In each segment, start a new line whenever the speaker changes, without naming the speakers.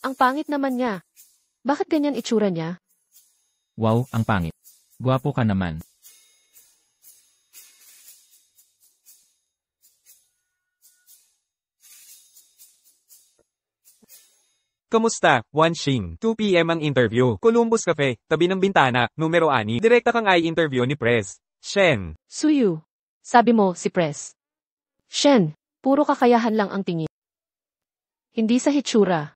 Ang pangit naman niya. Bakit ganyan itsura niya?
Wow, ang pangit. Gwapo ka naman.
Kamusta, Wanxing? 2 PM ang interview. Columbus Cafe, tabi ng bintana, numero 6. Direkta kang i-interview ni Prez. Shen.
Suyu. Sabi mo, si Press. Shen, puro kakayahan lang ang tingin. Hindi sa hitsura.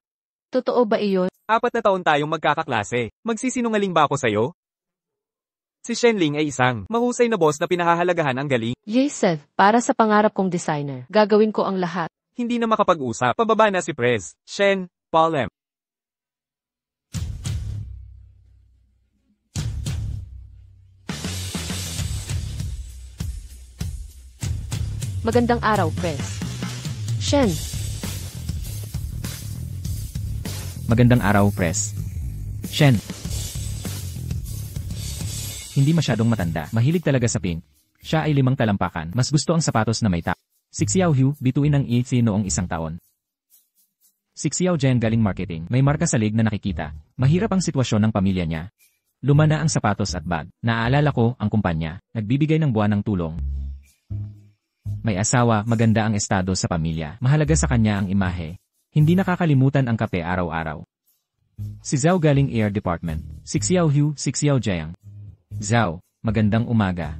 Totoo ba iyon?
4 na taon tayong magkakaklase. Magsisinungaling ba ako sa'yo? Si Shen Ling ay isang mahusay na boss na pinahahalagahan ang galing.
Yes, Seth. Para sa pangarap kong designer, gagawin ko ang lahat.
Hindi na makapag-usap. Pababa na si Prez. Shen, Paul M.
Magandang araw, Press. Shen.
Magandang araw, Press. Shen. Hindi masyadong matanda. Mahilig talaga sa pink. Siya ay 5 talampakan. Mas gusto ang sapatos na may tak. Si Xiao Hu, bituin ng EC noong 1 taon. Si Xiao Jen galing marketing. May marka sa leg na nakikita. Mahirap ang sitwasyon ng pamilya niya. Luma na ang sapatos at bag. Naaalala ko ang kumpanya. Nagbibigay ng buwan ng tulong. May asawa, maganda ang estado sa pamilya. Mahalaga sa kanya ang imahe. Hindi nakakalimutan ang kape araw-araw. Si Zhao galing Air Department. Si Xiao Hu, si Xiao Jiang. Zhao, magandang umaga.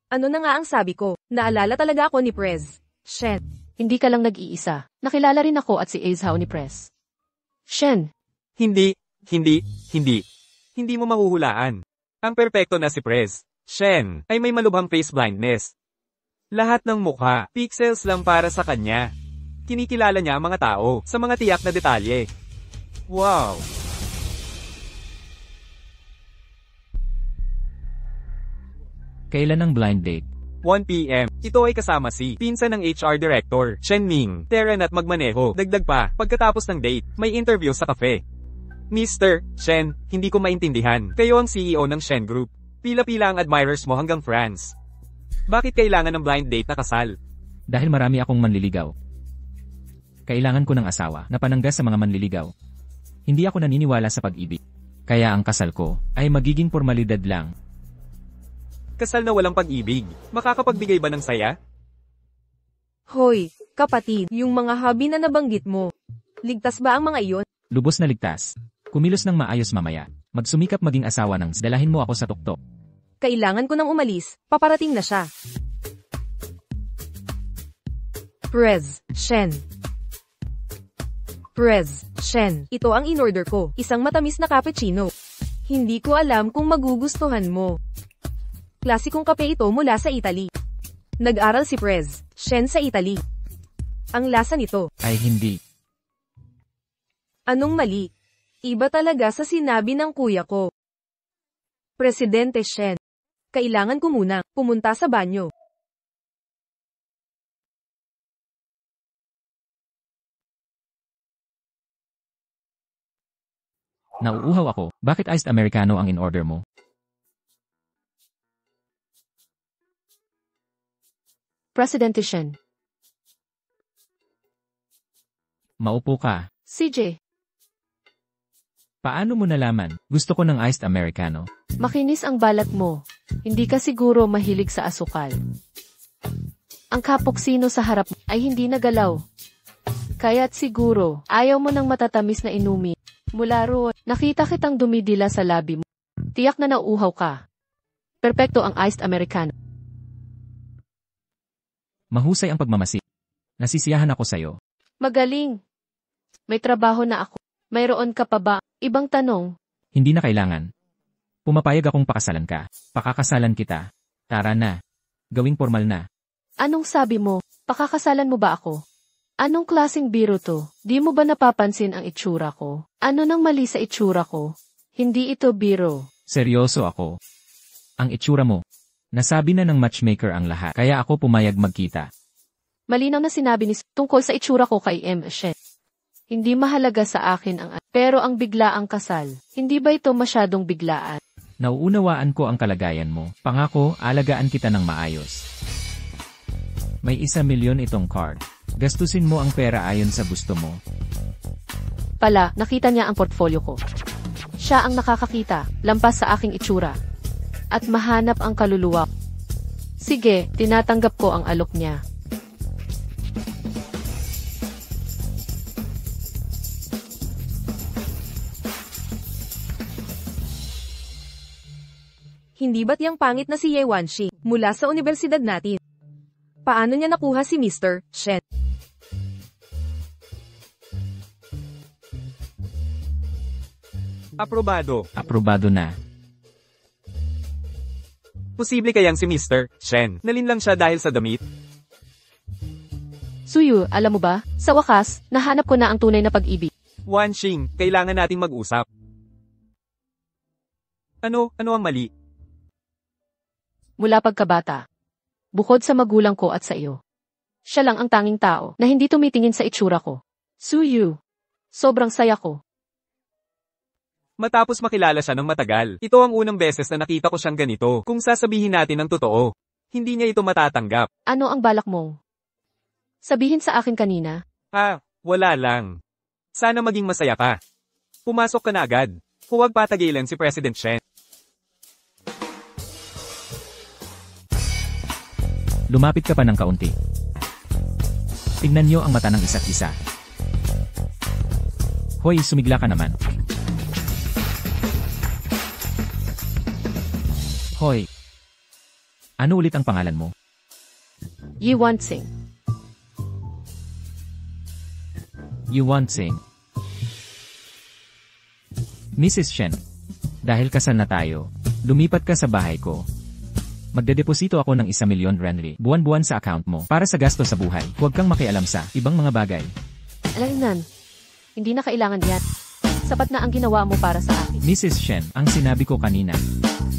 Ano na nga ang sabi ko? Naalala talaga ako ni Prez. Shen.
Hindi ka lang nag-iisa. Nakilala rin ako at si Azhao ni Press. Shen.
Hindi mo mahuhulaan. Ang perpekto na si Prez. Shen ay may malubhang face blindness. Lahat ng mukha, pixels lang para sa kanya. Kinikilala niya ang mga tao sa mga tiyak na detalye. Wow!
Kailan ang blind date?
1 PM. Ito ay kasama si pinsan ng HR Director, Shen Ming, Terran at magmaneho. Dagdag pa, pagkatapos ng date, may interview sa cafe. Mr. Shen, hindi ko maintindihan. Kayo ang CEO ng Shen Group. Pila-pila ang admirers mo hanggang France. Bakit kailangan ng blind date na kasal?
Dahil marami akong manliligaw. Kailangan ko ng asawa na panangga sa mga manliligaw. Hindi ako naniniwala sa pag-ibig. Kaya ang kasal ko ay magiging formalidad lang.
Kasal na walang pag-ibig. Makakapagbigay ba ng saya?
Hoy, kapatid, yung mga hobby na nabanggit mo. Ligtas ba ang mga iyon?
Lubos na ligtas. Kumilos ng maayos mamaya. Magsumikap maging asawa ng dalahin mo ako sa tuktok.
Kailangan ko nang umalis, paparating na siya. Prez, Shen. Prez, Shen. Ito ang in-order ko. Isang matamis na cappuccino. Hindi ko alam kung magugustuhan mo. Klasikong kape ito mula sa Italy. Nag-aral si Prez, Shen sa Italy. Ang lasa nito
ay hindi.
Anong mali? Iba talaga sa sinabi ng kuya ko. Presidente Shen. Kailangan ko muna pumunta sa banyo.
Nauuhaw ako. Bakit iced americano ang in-order mo?
Presidente Shen.
Maupo ka.
CJ.
Paano mo nalaman? Gusto ko ng iced americano.
Makinis ang balat mo. Hindi ka siguro mahilig sa asukal. Ang kapuksino sa harap ay hindi nagalaw. Kaya't siguro, ayaw mo ng matatamis na inumi. Mula roon, nakita kitang dumidila sa labi mo. Tiyak na nauuhaw ka. Perpekto ang iced americano.
Mahusay ang pagmamasid. Nasisiyahan ako sa'yo.
Magaling. May trabaho na ako. Mayroon ka pa ba? Ibang tanong.
Hindi na kailangan. Pumapayag akong pakasalan ka. Pakakasalan kita. Tara na. Gawing formal na.
Anong sabi mo? Pakakasalan mo ba ako? Anong klaseng biro to? Di mo ba napapansin ang itsura ko? Ano nang mali sa itsura ko? Hindi ito biro.
Seryoso ako. Ang itsura mo. Nasabi na ng matchmaker ang lahat, kaya ako pumayag magkita.
Malinaw na sinabi ni tungkol sa itsura ko kay M. Shen. Hindi mahalaga sa akin ang pero ang biglaang kasal. Hindi ba ito masyadong biglaan?
Nauunawaan ko ang kalagayan mo. Pangako, alagaan kita ng maayos. May 1 milyon itong card. Gastusin mo ang pera ayon sa gusto mo.
pala, nakita niya ang portfolio ko. Siya ang nakakakita, lampas sa aking itsura. At mahanap ang kaluluwa. Sige, tinatanggap ko ang alok niya.
Hindi ba't yang pangit na si Ye Wanshi mula sa universidad natin? Paano niya nakuha si Mr. Shen?
Aprobado.
Aprobado na.
Posible kayang si Mr. Shen. Nalinlang siya dahil sa damit?
Suyu, alam mo ba? Sa wakas, nahanap ko na ang tunay na pag-ibig.
Wanshing, kailangan nating mag-usap. Ano ang mali?
Mula pagkabata. Bukod sa magulang ko at sa iyo. Siya lang ang tanging tao na hindi tumitingin sa itsura ko. Suyu. Sobrang saya ko.
Matapos makilala siya ng matagal, ito ang unang beses na nakita ko siyang ganito. Kung sasabihin natin ang totoo, hindi niya ito matatanggap.
Ano ang balak mo? Sabihin sa akin kanina.
Wala lang. Sana maging masaya ka. Pumasok ka na agad. Huwag patagilan si President Shen.
Lumapit ka pa ng kaunti. Tignan niyo ang mata ng isa't isa. Hoy, sumigla ka naman. Hoy. Ano ulit ang pangalan mo?
Yi Wansing.
Yi Wansing. Mrs. Shen. Dahil kasal na tayo, lumipat ka sa bahay ko. Magdedeposito ako ng 1,000,000 renli buwan-buwan sa account mo para sa gasto sa buhay. Huwag kang makialam sa ibang mga bagay.
Alainan. Hindi na kailangan yan. Sapat na ang ginawa mo para sa akin.
Mrs. Shen, ang sinabi ko kanina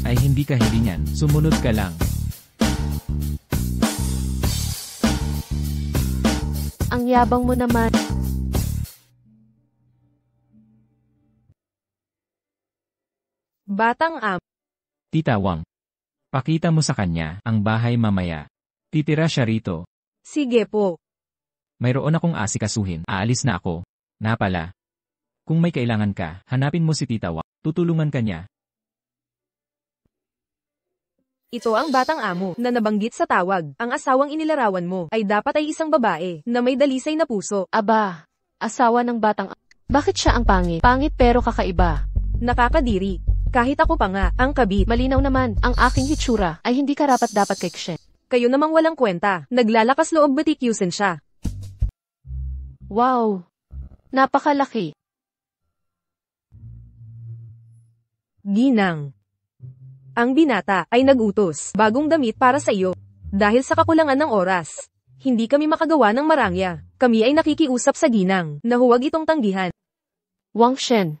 ay hindi ka hilingan. Sumunod ka lang.
Ang yabang mo naman.
Batang
Tita Wang, pakita mo sa kanya ang bahay mamaya. Titira siya rito.
Sige po.
Mayroon akong asikasuhin. Aalis na ako. Na pala. Kung may kailangan ka, hanapin mo si Tita Wang. Tutulungan ka niya.
Ito ang batang amo na nabanggit sa tawag. Ang asawang inilarawan mo ay dapat ay isang babae na may dalisay na puso.
Aba, asawa ng batang. Bakit siya ang pangit? Pangit pero kakaiba.
Nakakadiri. Kahit ako pa nga, ang kabit.
Malinaw naman, ang aking hitsura ay hindi karapat-dapat kay Kshen.
Kayo namang walang kwenta. Naglalakas loob batikyusin siya.
Wow! Napakalaki.
Ginang. Ang binata ay nagutos bagong damit para sa iyo. Dahil sa kakulangan ng oras, hindi kami makagawa ng marangya. Kami ay nakikiusap sa ginang na huwag itong tanggihan.
Wang Shen.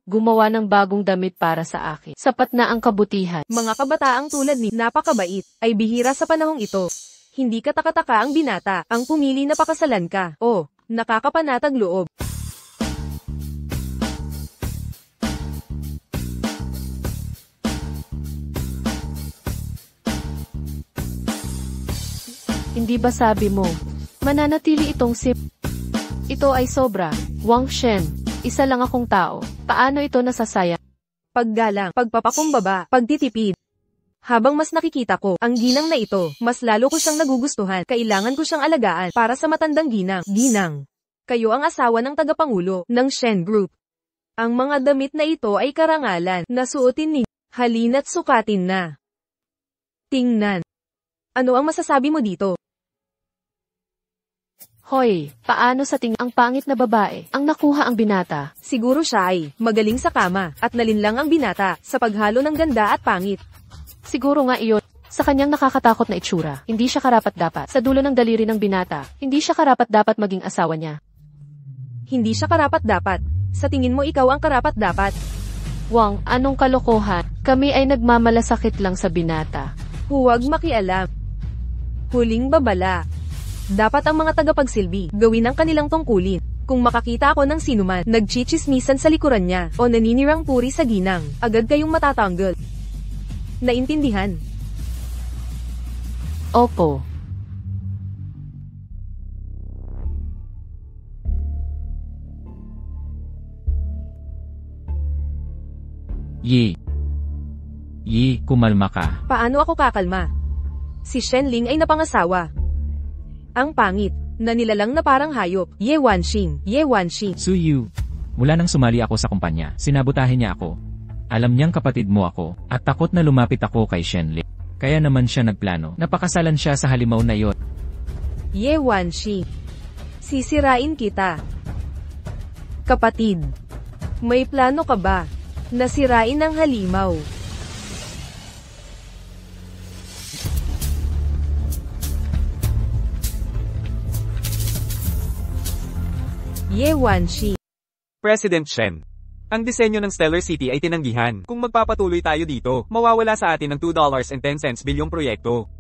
Gumawa ng bagong damit para sa akin. Sapat na ang kabutihan.
Mga kabataang tulad ni napakabait ay bihira sa panahong ito. Hindi katakataka ang binata ang pumili na pakasalan ka. O, nakakapanatag loob.
Hindi ba sabi mo, mananatili itong sip? Ito ay sobra. Wang Shen, isa lang akong tao. Paano ito nasasaya?
Paggalang, pagpapakumbaba, pagtitipid. Habang mas nakikita ko ang ginang na ito, mas lalo ko siyang nagugustuhan. Kailangan ko siyang alagaan para sa matandang ginang. Ginang, kayo ang asawa ng tagapangulo ng Shen Group. Ang mga damit na ito ay karangalan na suotin ninyo. Halina't sukatin na. Tingnan. Ano ang masasabi mo dito?
Hoy, paano sa ang pangit na babae ang nakuha ang binata?
Siguro siya ay magaling sa kama at nalinlang ang binata sa paghalo ng ganda at pangit.
Siguro nga iyon. Sa kanyang nakakatakot na itsura, hindi siya karapat-dapat. Sa dulo ng daliri ng binata, hindi siya karapat-dapat maging asawa niya.
Hindi siya karapat-dapat. Sa tingin mo ikaw ang karapat-dapat.
Wang, anong kalokohan? Kami ay nagmamalasakit lang sa binata.
Huwag makialam. Huling babala. Dapat ang mga tagapagsilbi gawin ang kanilang tungkulin. Kung makakita ako ng sinuman nagchichismisan sa likuran niya o naninirang puri sa ginang, agad kayong matatanggal. Naintindihan?
Opo.
Kumalma ka.
Paano ako kakalma? Si Shen Ling ay napangasawa. Ang pangit, na nilalang na parang hayop. Ye Wanxing.
Su Yu. Mula nang sumali ako sa kumpanya, sinabotahe niya ako. Alam niyang kapatid mo ako, at takot na lumapit ako kay Shen Ling. Kaya naman siya nagplano, napakasalan siya sa halimaw na iyon.
Ye Wanxing. Sisirain kita. Kapatid, may plano ka ba? Nasirain ang halimaw. Ye Wanxi.
President Shen. Ang disenyo ng Stellar City ay tinanggihan. Kung magpapatuloy tayo dito, mawawala sa atin ng $2.10 bilyong proyekto.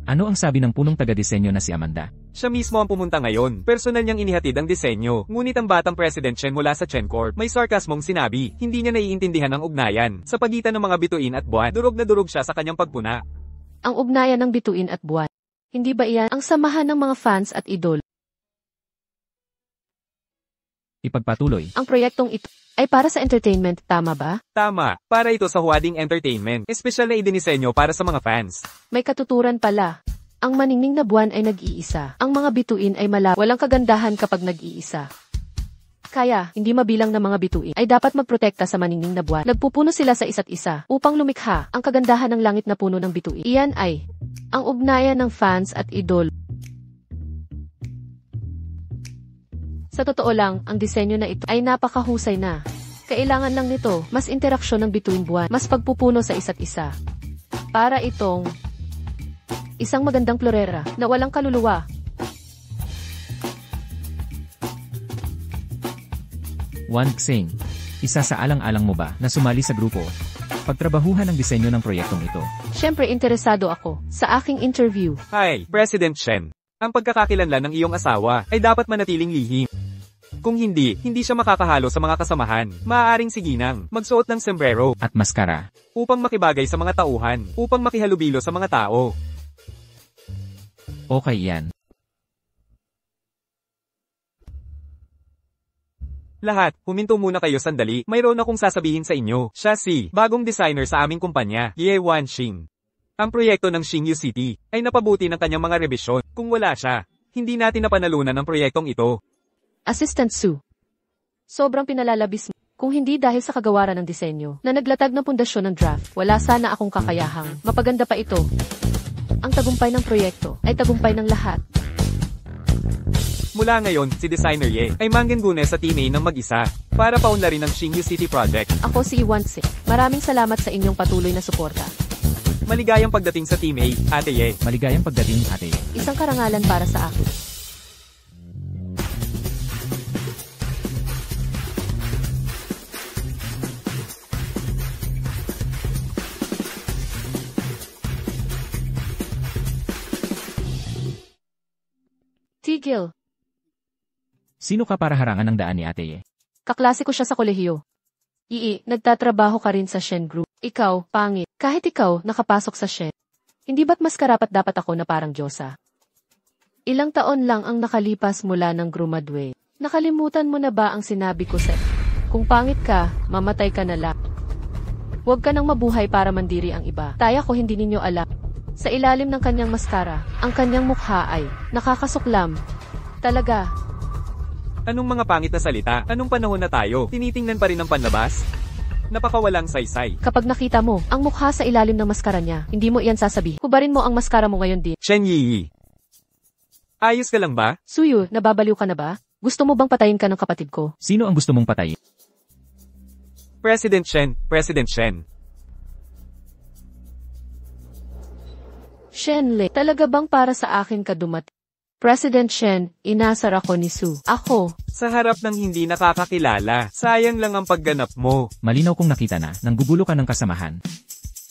Ano ang sabi ng punong taga-disenyo na si Amanda?
Siya mismo ang pumunta ngayon. Personal niyang inihatid ang disenyo. Ngunit ang batang President Shen mula sa Chen Corp, may sarkasmong sinabi, hindi niya naiintindihan ang ugnayan. Sa pagitan ng mga bituin at buwan, durog na durog siya sa kanyang pagpuna.
Ang ugnayan ng bituin at buwan. Hindi ba iyan ang samahan ng mga fans at idol?
Ipagpatuloy.
Ang proyektong ito ay para sa entertainment, tama ba?
Tama, para ito sa Huading Entertainment. Espesyal na idinisenyo para sa mga fans.
May katuturan pala. Ang maningning na buwan ay nag-iisa. Ang mga bituin ay walang kagandahan kapag nag-iisa. Kaya, hindi mabilang na mga bituin ay dapat magprotekta sa maningning na buwan. Nagpupuno sila sa isa't isa upang lumikha ang kagandahan ng langit na puno ng bituin. Iyan ay ang ugnayan ng fans at idol. Sa totoo lang, ang disenyo na ito ay napakahusay na. Kailangan lang nito, mas interaksyon ng bituin buwan, mas pagpupuno sa isa't isa. Para itong isang magandang florera na walang kaluluwa.
Wan Xing. Isa sa alang-alang mo ba na sumali sa grupo? Pagtrabahuhan ang disenyo ng proyektong ito.
Siyempre interesado ako sa aking interview.
Hi, President Shen. Ang pagkakakilanlan ng iyong asawa ay dapat manatiling lihim. Kung hindi siya makakahalo sa mga kasamahan. Maaaring siginang, magsuot ng sombrero,
At maskara.
upang makibagay sa mga tauhan, upang makihalubilo sa mga tao.
Okay yan.
Lahat, huminto muna kayo sandali. Mayroon akong sasabihin sa inyo. Siya si bagong designer sa aming kumpanya, Ye Wanxing. Ang proyekto ng Xingyu City ay napabuti ng kanyang mga rebisyon. Kung wala siya, hindi natin napanalunan ang proyektong ito.
Assistant Sue. Sobrang pinalalabis mo. Kung hindi dahil sa kagawaran ng disenyo na naglatag ng pundasyon ng draft, wala sana akong kakayahang mapaganda pa ito. Ang tagumpay ng proyekto ay tagumpay ng lahat.
Mula ngayon, si Designer Ye ay manggenggune sa Team A ng mag-isa para paunlarin ang Xingyu City Project.
Ako si Iwan Sing. Maraming salamat sa inyong patuloy na suporta.
Maligayang pagdating sa Team A, Ate Ye.
Maligayang pagdating, Ate.
Isang karangalan para sa akin. Tigil.
Sino ka para harangan ng daan ni Ate Ye?
Kaklase ko siya sa kolehiyo. Nagtatrabaho ka rin sa Shen Group. Ikaw, pangit. Kahit ikaw, nakapasok sa Shen. Hindi ba't mas karapat dapat ako na parang Diyosa? Ilang taon lang ang nakalipas mula ng graduate. Nakalimutan mo na ba ang sinabi ko sa kung pangit ka, mamatay ka na lang. Huwag ka nang mabuhay para mandiri ang iba. Taya ko hindi ninyo alam. Sa ilalim ng kanyang maskara, ang kanyang mukha ay nakakasuklam. Talaga.
Anong mga pangit na salita? Anong panahon na tayo? Tinitingnan pa rin ang panlabas? Napakawalang saysay.
Kapag nakita mo ang mukha sa ilalim ng maskara niya, hindi mo iyan sasabihin. Kubarin mo ang maskara mo ngayon din.
Shen Yi. Ayos ka lang ba?
Suyu, nababaliw ka na ba? Gusto mo bang patayin ka ng kapatid ko?
Sino ang gusto mong patayin?
President Shen, President Shen.
Shenle, talaga bang para sa akin ka dumating? President Shen, inasar ako ni Su. Ako.
Sa harap ng hindi nakakakilala, sayang lang ang pagganap mo.
Malinaw kong nakita na, nanggugulo ka ng kasamahan.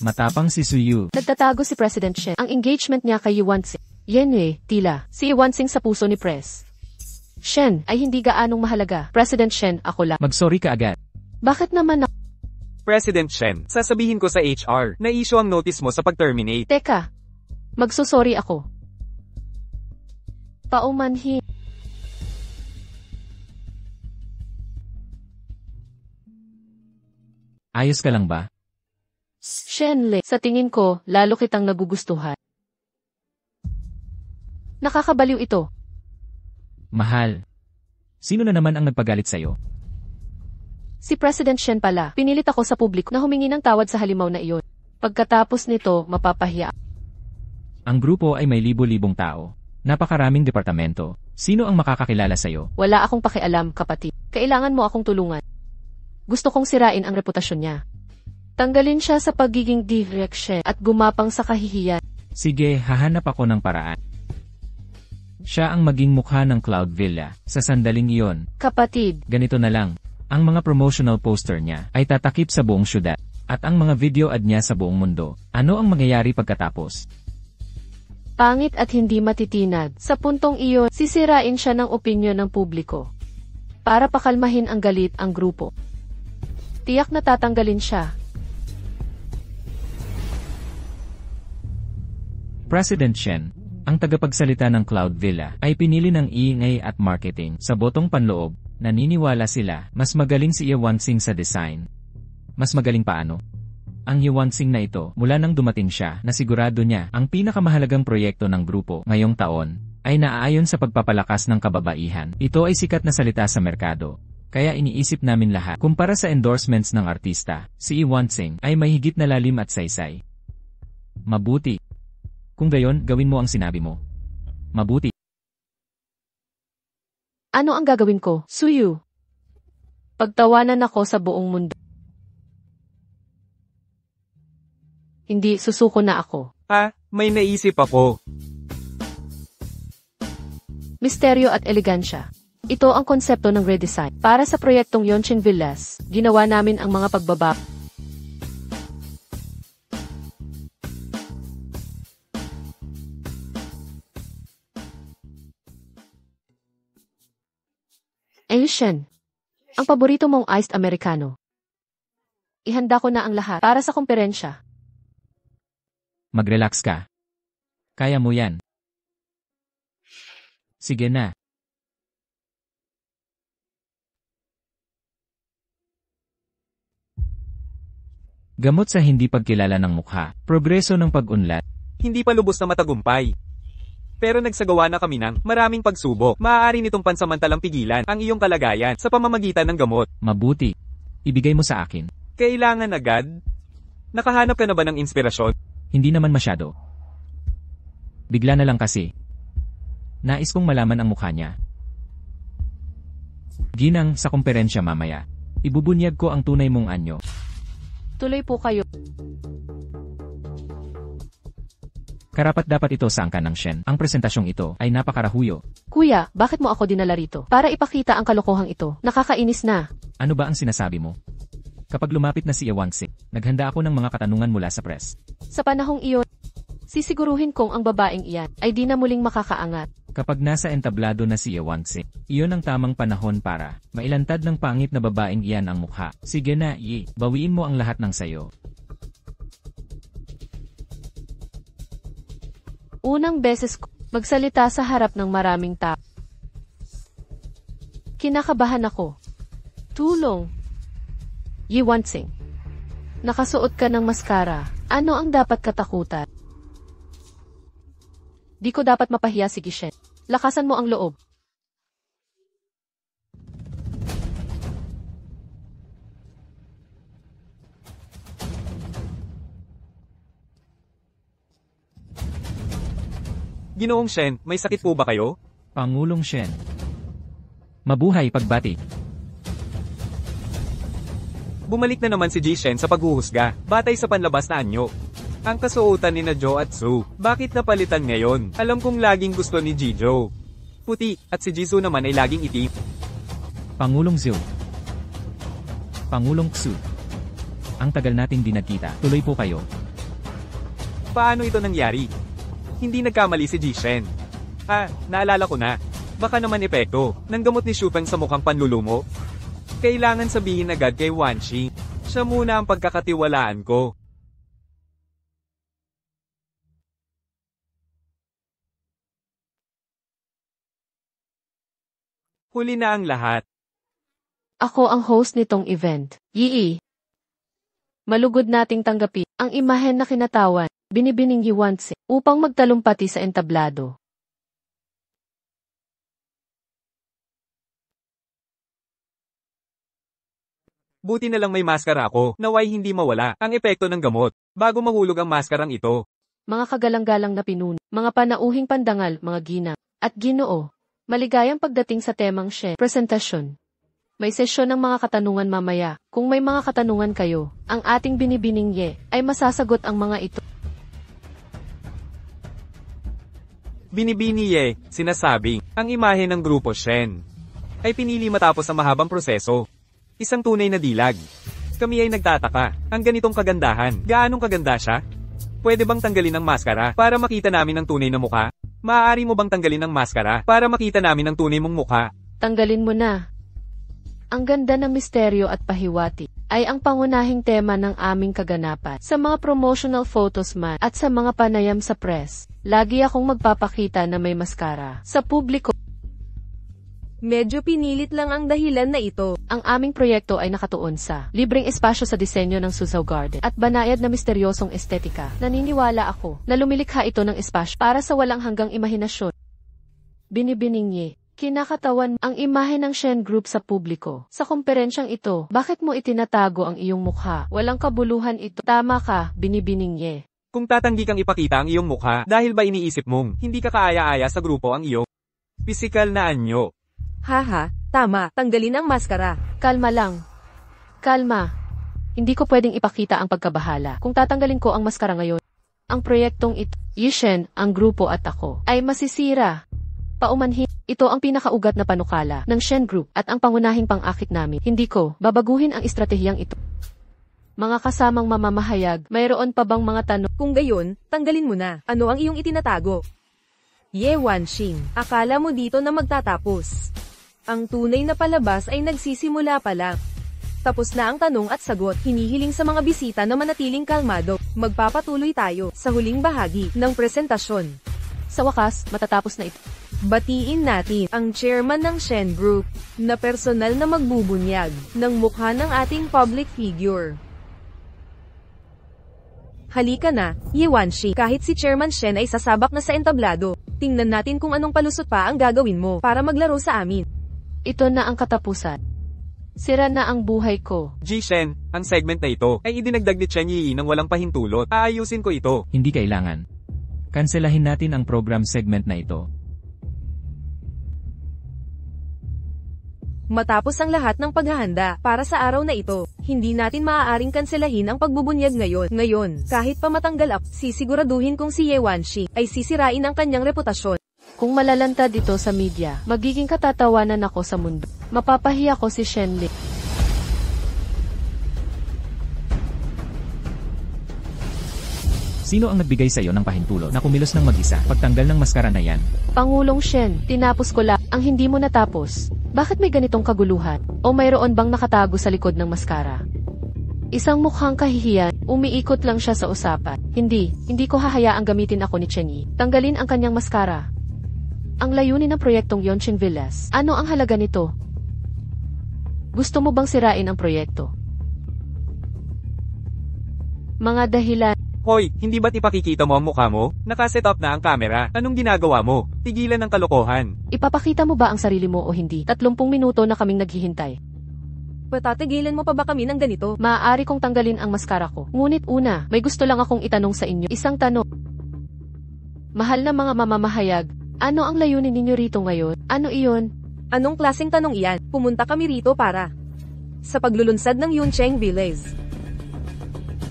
Matapang si Suyu.
Nagtatago si President Shen. Ang engagement niya kay Yuan Sing. Yenwe, tila. Si Yuan Sing sa puso ni Pres. Shen, ay hindi gaanong mahalaga. President Shen, ako lang.
Mag-sorry ka agad.
Bakit naman ako?
President Shen, sasabihin ko sa HR na issue ang notice mo sa pag-terminate.
Teka. Magsusorry ako. Paumanhin.
Ayos ka lang ba?
Shenle, sa tingin ko, lalo kitang nagugustuhan. Nakakabaliw ito.
Mahal. Sino na naman ang nagpagalit sa'yo?
Si President Shen pala. Pinilit ako sa publiko na humingi ng tawad sa halimaw na iyon. Pagkatapos nito, mapapahiya.
Ang grupo ay may libo-libong tao. Napakaraming departamento. Sino ang makakakilala sa'yo?
Wala akong pakialam, kapatid. Kailangan mo akong tulungan. Gusto kong sirain ang reputasyon niya. Tanggalin siya sa pagiging direction at gumapang sa kahihiyan.
Sige, hahanap ako ng paraan. Siya ang maging mukha ng Cloud Villa. Sa sandaling iyon,
Kapatid,
ganito na lang. Ang mga promotional poster niya ay tatakip sa buong syudad. At ang mga video ad niya sa buong mundo. Ano ang mangyayari pagkatapos?
pangit at hindi matitinag. Sa puntong iyon, sisirain siya ng opinyon ng publiko. Para pakalmahin ang galit ang grupo. Tiyak na tatanggalin siya.
President Shen, ang tagapagsalita ng Cloud Villa, ay pinili ng iingay at marketing sa botong panloob. Naniniwala sila, mas magaling si Ye Wanxing sa design. Mas magaling paano? Ang Ye Wanxing na ito, mula nang dumating siya, na sigurado niya, ang pinakamahalagang proyekto ng grupo ngayong taon, ay naaayon sa pagpapalakas ng kababaihan. Ito ay sikat na salita sa merkado. Kaya iniisip namin lahat, kumpara sa endorsements ng artista, si Ye Wanxing ay may higit na lalim at saysay. Mabuti. Kung gayon, gawin mo ang sinabi mo. Mabuti.
Ano ang gagawin ko, Suyu? Pagtawanan ako sa buong mundo. Hindi, susuko na ako.
May naisip ako.
Misteryo at elegansya. Ito ang konsepto ng redesign. Para sa proyektong Yonching Villas, ginawa namin ang mga pagbaba. Shen, ang paborito mong iced americano. Ihanda ko na ang lahat para sa komperensya.
Mag-relax ka. Kaya mo yan. Sige na. Gamot sa hindi pagkilala ng mukha. Progreso ng pag-unlad.
Hindi pa lubos na matagumpay. Pero nagsagawa na kami ng maraming pagsubok. Maaari nitong pansamantalang pigilan ang iyong kalagayan sa pamamagitan ng gamot.
Mabuti. Ibigay mo sa akin.
Kailangan agad? Nakahanap ka na ba ng inspirasyon?
Hindi naman masyado. Bigla na lang kasi. Nais kong malaman ang mukha niya. Ginang, sa komperensya mamaya. Ibubunyag ko ang tunay mong anyo.
Tuloy po kayo.
Karapat-dapat ito sa angkan ng Shen. Ang presentasyong ito ay napakarahuyo.
Kuya, bakit mo ako dinala rito? Para ipakita ang kalokohang ito. Nakakainis na.
Ano ba ang sinasabi mo? Kapag lumapit na si Ye Wanxing, naghanda ako ng mga katanungan mula sa press.
Sa panahong iyon, sisiguruhin kong ang babaeng iyan ay di na muling makakaangat.
Kapag nasa entablado na si Ye Wanxing, iyon ang tamang panahon para mailantad ng pangit na babaeng iyan ang mukha. Sige na, Yi, bawiin mo ang lahat ng sayo.
Unang beses ko magsalita sa harap ng maraming tao. Kinakabahan ako. Tulong. Ye Wanxing. Nakasuot ka ng maskara. Ano ang dapat katakutan? Di ko dapat mapahiya si Gishen. Lakasan mo ang loob.
Ginoong Shen, may sakit po ba kayo?
Pangulong Shen. Mabuhay pagbati.
Bumalik na naman si Ji Shen sa paghuhusga, batay sa panlabas na anyo. Ang kasuotan ni na Jo at Su, bakit napalitan ngayon? Alam kong laging gusto ni Jijo. Puti, at si Jisoo naman ay laging itim.
Pangulong Zhu. Pangulong Xu. Ang tagal nating di nagkita. Tuloy po kayo.
Paano ito nangyari? Hindi nagkamali si Ji Shen. Naalala ko na. Baka naman epekto ng gamot ni Shupeng sa mukhang panlulumo. Kailangan sabihin agad kay Wanxing. Siya muna ang pagkakatiwalaan ko. Huli na ang lahat.
Ako ang host nitong event. Yi. Malugod nating tanggapin ang imahen na kinatawan, binibining Yiwanse, upang magtalumpati sa entablado.
Buti na lang may maskara ako, naway hindi mawala ang epekto ng gamot, bago mahulog ang maskarang ito.
Mga kagalang-galang na pinuno, mga panauhing pandangal, mga ginang, at Ginoo. Maligayang pagdating sa temang Shen, presentasyon. May sesyon ng mga katanungan mamaya. Kung may mga katanungan kayo, ang ating binibining Ye ay masasagot ang mga ito.
Binibiniye, sinasabing, ang imahe ng grupo Shen ay pinili matapos ang mahabang proseso. Isang tunay na dilag. Kami ay nagtataka, ang ganitong kagandahan, gaanong kaganda siya? Pwede bang tanggalin ang maskara para makita namin ang tunay na mukha? Maaari mo bang tanggalin ang maskara para makita namin ang tunay mong mukha?
Tanggalin mo na. Ang ganda ng misteryo at pahiwati ay ang pangunahing tema ng aming kaganapan. Sa mga promotional photos man at sa mga panayam sa press, lagi akong magpapakita na may maskara sa publiko.
Medyo pinilit lang ang dahilan na ito.
Ang aming proyekto ay nakatuon sa libreng espasyo sa disenyo ng Susaw Garden at banayad na misteryosong estetika. Naniniwala ako na lumilikha ito ng espasyo para sa walang hanggang imahinasyon. Binibining kinakatawan ang imahe ng Shen Group sa publiko. Sa komperensyang ito, bakit mo itinatago ang iyong mukha? Walang kabuluhan ito. Tama ka, binibining.
Kung tatanggi kang ipakita ang iyong mukha, dahil ba iniisip mong hindi ka kaaya-aya sa grupo ang iyong pisikal na anyo?
Haha, tama, tanggalin ang maskara.
Kalma lang. Kalma. Hindi ko pwedeng ipakita ang pagkabahala kung tatanggalin ko ang maskara ngayon. Ang proyektong ito, Yishen, ang grupo at ako, ay masisira. Paumanhin, ito ang pinakaugat na panukala ng Shen Group at ang pangunahing pang-akit namin. Hindi ko babaguhin ang estratehiyang ito. Mga kasamang mamamahayag, mayroon pa bang mga tanong?
Kung gayon, tanggalin mo na. Ano ang iyong itinatago? Ye Wanxing, akala mo dito na magtatapos. Ang tunay na palabas ay nagsisimula pa lang. Tapos na ang tanong at sagot, hinihiling sa mga bisita na manatiling kalmado. Magpapatuloy tayo sa huling bahagi ng presentasyon.
Sa wakas, matatapos na ito.
Batiin natin ang chairman ng Shen Group, na personal na magbubunyag ng mukha ng ating public figure. Halika na, Ye Wanxi, kahit si Chairman Shen ay sasabak na sa entablado. Tingnan natin kung anong palusot pa ang gagawin mo para maglaro sa amin.
Ito na ang katapusan. Sira na ang buhay ko.
Shen, ang segment na ito ay idinagdag ni Chen Yi ng walang pahintulot. Aayusin ko ito.
Hindi kailangan. Kanselahin natin ang program segment na ito.
Matapos ang lahat ng paghahanda para sa araw na ito, hindi natin maaaring kanselahin ang pagbubunyag ngayon. Kahit pa matanggal ako, sisiguraduhin kong si Ye Wanxi ay sisirain ang kanyang reputasyon.
Kung malalantad ito sa media, magiging katatawanan ako sa mundo. Mapapahiya ko si Shen Li.
Sino ang nagbigay sa iyo ng pahintulot na kumilos ng mag-isa pagtanggal ng maskara na yan?
Pangulong Shen, tinapos ko lang ang hindi mo natapos. Bakit may ganitong kaguluhan? O mayroon bang nakatago sa likod ng maskara? Isang mukhang kahihiyan, umiikot lang siya sa usapan. Hindi ko hahayaang gamitin ako ni Chen Yi. Tanggalin ang kanyang maskara. Ang layunin ng proyektong Yonching Villas. Ano ang halaga nito? Gusto mo bang sirain ang proyekto? Mga dahilan.
Hoy, hindi ba't ipakikita mo ang mukha mo? Nakaset up na ang camera. Anong ginagawa mo? Tigilan ang kalokohan.
Ipapakita mo ba ang sarili mo o hindi? 30 minuto na kaming naghihintay.
Patatigilan mo pa ba kami ng ganito?
Maaari kong tanggalin ang maskara ko. Ngunit una, may gusto lang akong itanong sa inyo. Isang tanong. Mahal na mga mamamahayag, ano ang layunin ninyo rito ngayon? Ano iyon?
Anong klaseng tanong iyan? Pumunta kami rito para sa paglulunsad ng Yuncheng Villas.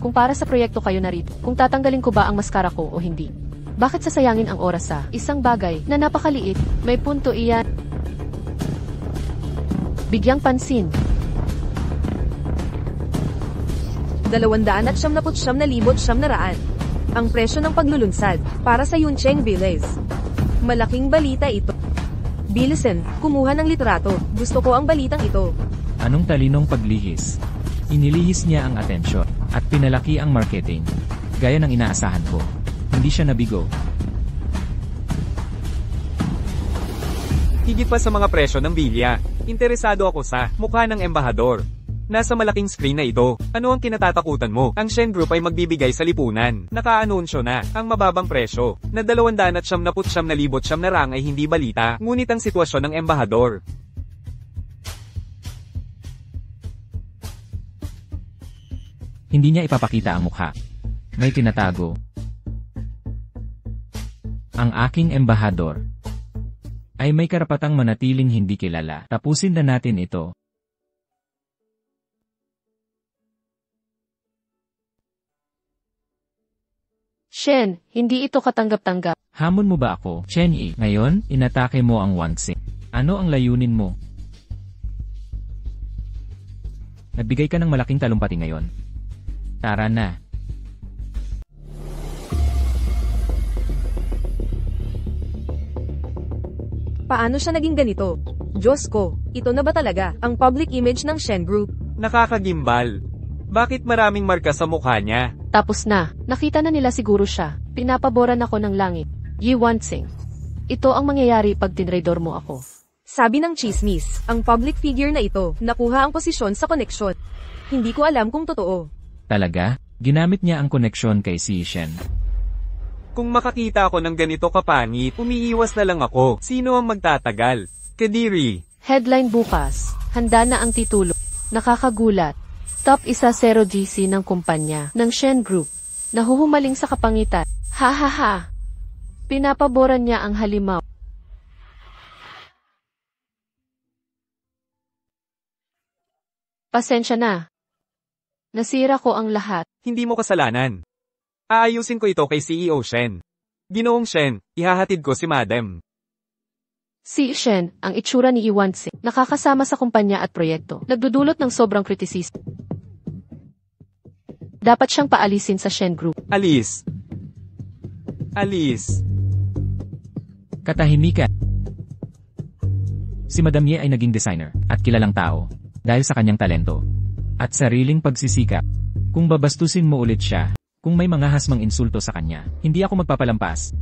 Kung para sa proyekto kayo narito, kung tatanggalin ko ba ang maskara ko o hindi. Bakit sasayangin ang oras sa isang bagay na napakaliit? May punto iyan. Bigyang pansin.
279,900 ang presyo ng paglulunsad para sa Yuncheng Villas. Malaking balita ito. Bilisen, kumuha ng litrato. Gusto ko ang balitang ito.
Anong talinong paglihis? Inilihis niya ang atensyon at pinalaki ang marketing. Gaya ng inaasahan ko. Hindi siya nabigo.
Higit pa sa mga presyo ng bilya, interesado ako sa mukha ng embahador. Nasa malaking screen na ito. Ano ang kinatatakutan mo? Ang Shen Group ay magbibigay sa lipunan. Naka-anunsyo na. Ang mababang presyo. Na 279,900 na rang ay hindi balita. Ngunit ang sitwasyon ng embahador.
Hindi niya ipapakita ang mukha. May tinatago. Ang aking embahador ay may karapatang manatiling hindi kilala. Tapusin na natin ito.
Shen, hindi ito katanggap-tanggap.
Hamon mo ba ako, Chen Yi? Ngayon, inatake mo ang Wang Xing. Ano ang layunin mo? Nagbigay ka ng malaking talumpati ngayon. Tara na.
Paano siya naging ganito? Diyos ko, ito na ba talaga ang public image ng Shen Group?
Nakakagimbal. Bakit maraming marka sa mukha niya?
Tapos na, nakita na nila siguro siya. Pinapaboran ako ng langit. Yi Wanxing. Ito ang mangyayari pag tinraidor mo ako.
Sabi ng chismis, ang public figure na ito, nakuha ang posisyon sa koneksyon. Hindi ko alam kung totoo.
Talaga? Ginamit niya ang koneksyon kay Si Shen.
Kung makakita ako ng ganito kapangit, umiiwas na lang ako. Sino ang magtatagal? Kadiri.
Headline bukas. Handa na ang titulo. Nakakagulat. Top 10 GC ng kumpanya ng Shen Group. Nahuhumaling sa kapangitan. Ha ha ha. Pinapaboran niya ang halimaw. Pasensya na. Nasira ko ang lahat.
Hindi mo kasalanan. Aayusin ko ito kay CEO Shen. Ginoong Shen, ihahatid ko si Madam.
Si Shen, ang itsura ni Yi Wanxing, nakakasama sa kumpanya at proyekto, nagdudulot ng sobrang kritisismo. Dapat siyang paalisin sa Shen Group.
Alis. Alis.
Katahimikan. Si Madam Ye ay naging designer at kilalang tao dahil sa kanyang talento at sariling pagsisikap. Kung babastusin mo ulit siya, kung may mga hasmang insulto sa kanya, hindi ako magpapalampas.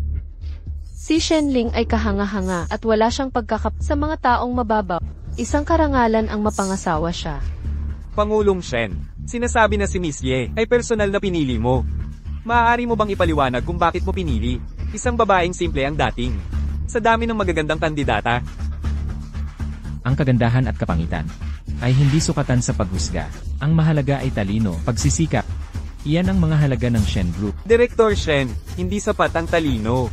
Si Shen Ling ay kahanga-hanga at wala siyang pagkakap sa mga taong mababaw. Isang karangalan ang mapangasawa siya.
Pangulong Shen, sinasabi na si Miss Ye ay personal na pinili mo. Maaari mo bang ipaliwanag kung bakit mo pinili? Isang babaeng simple ang dating. Sa dami ng magagandang kandidata.
Ang kagandahan at kapangitan ay hindi sukatan sa paghusga. Ang mahalaga ay talino, pagsisikap. Iyan ang mga halaga ng Shen Group.
Direktor Shen, hindi sapat ang talino.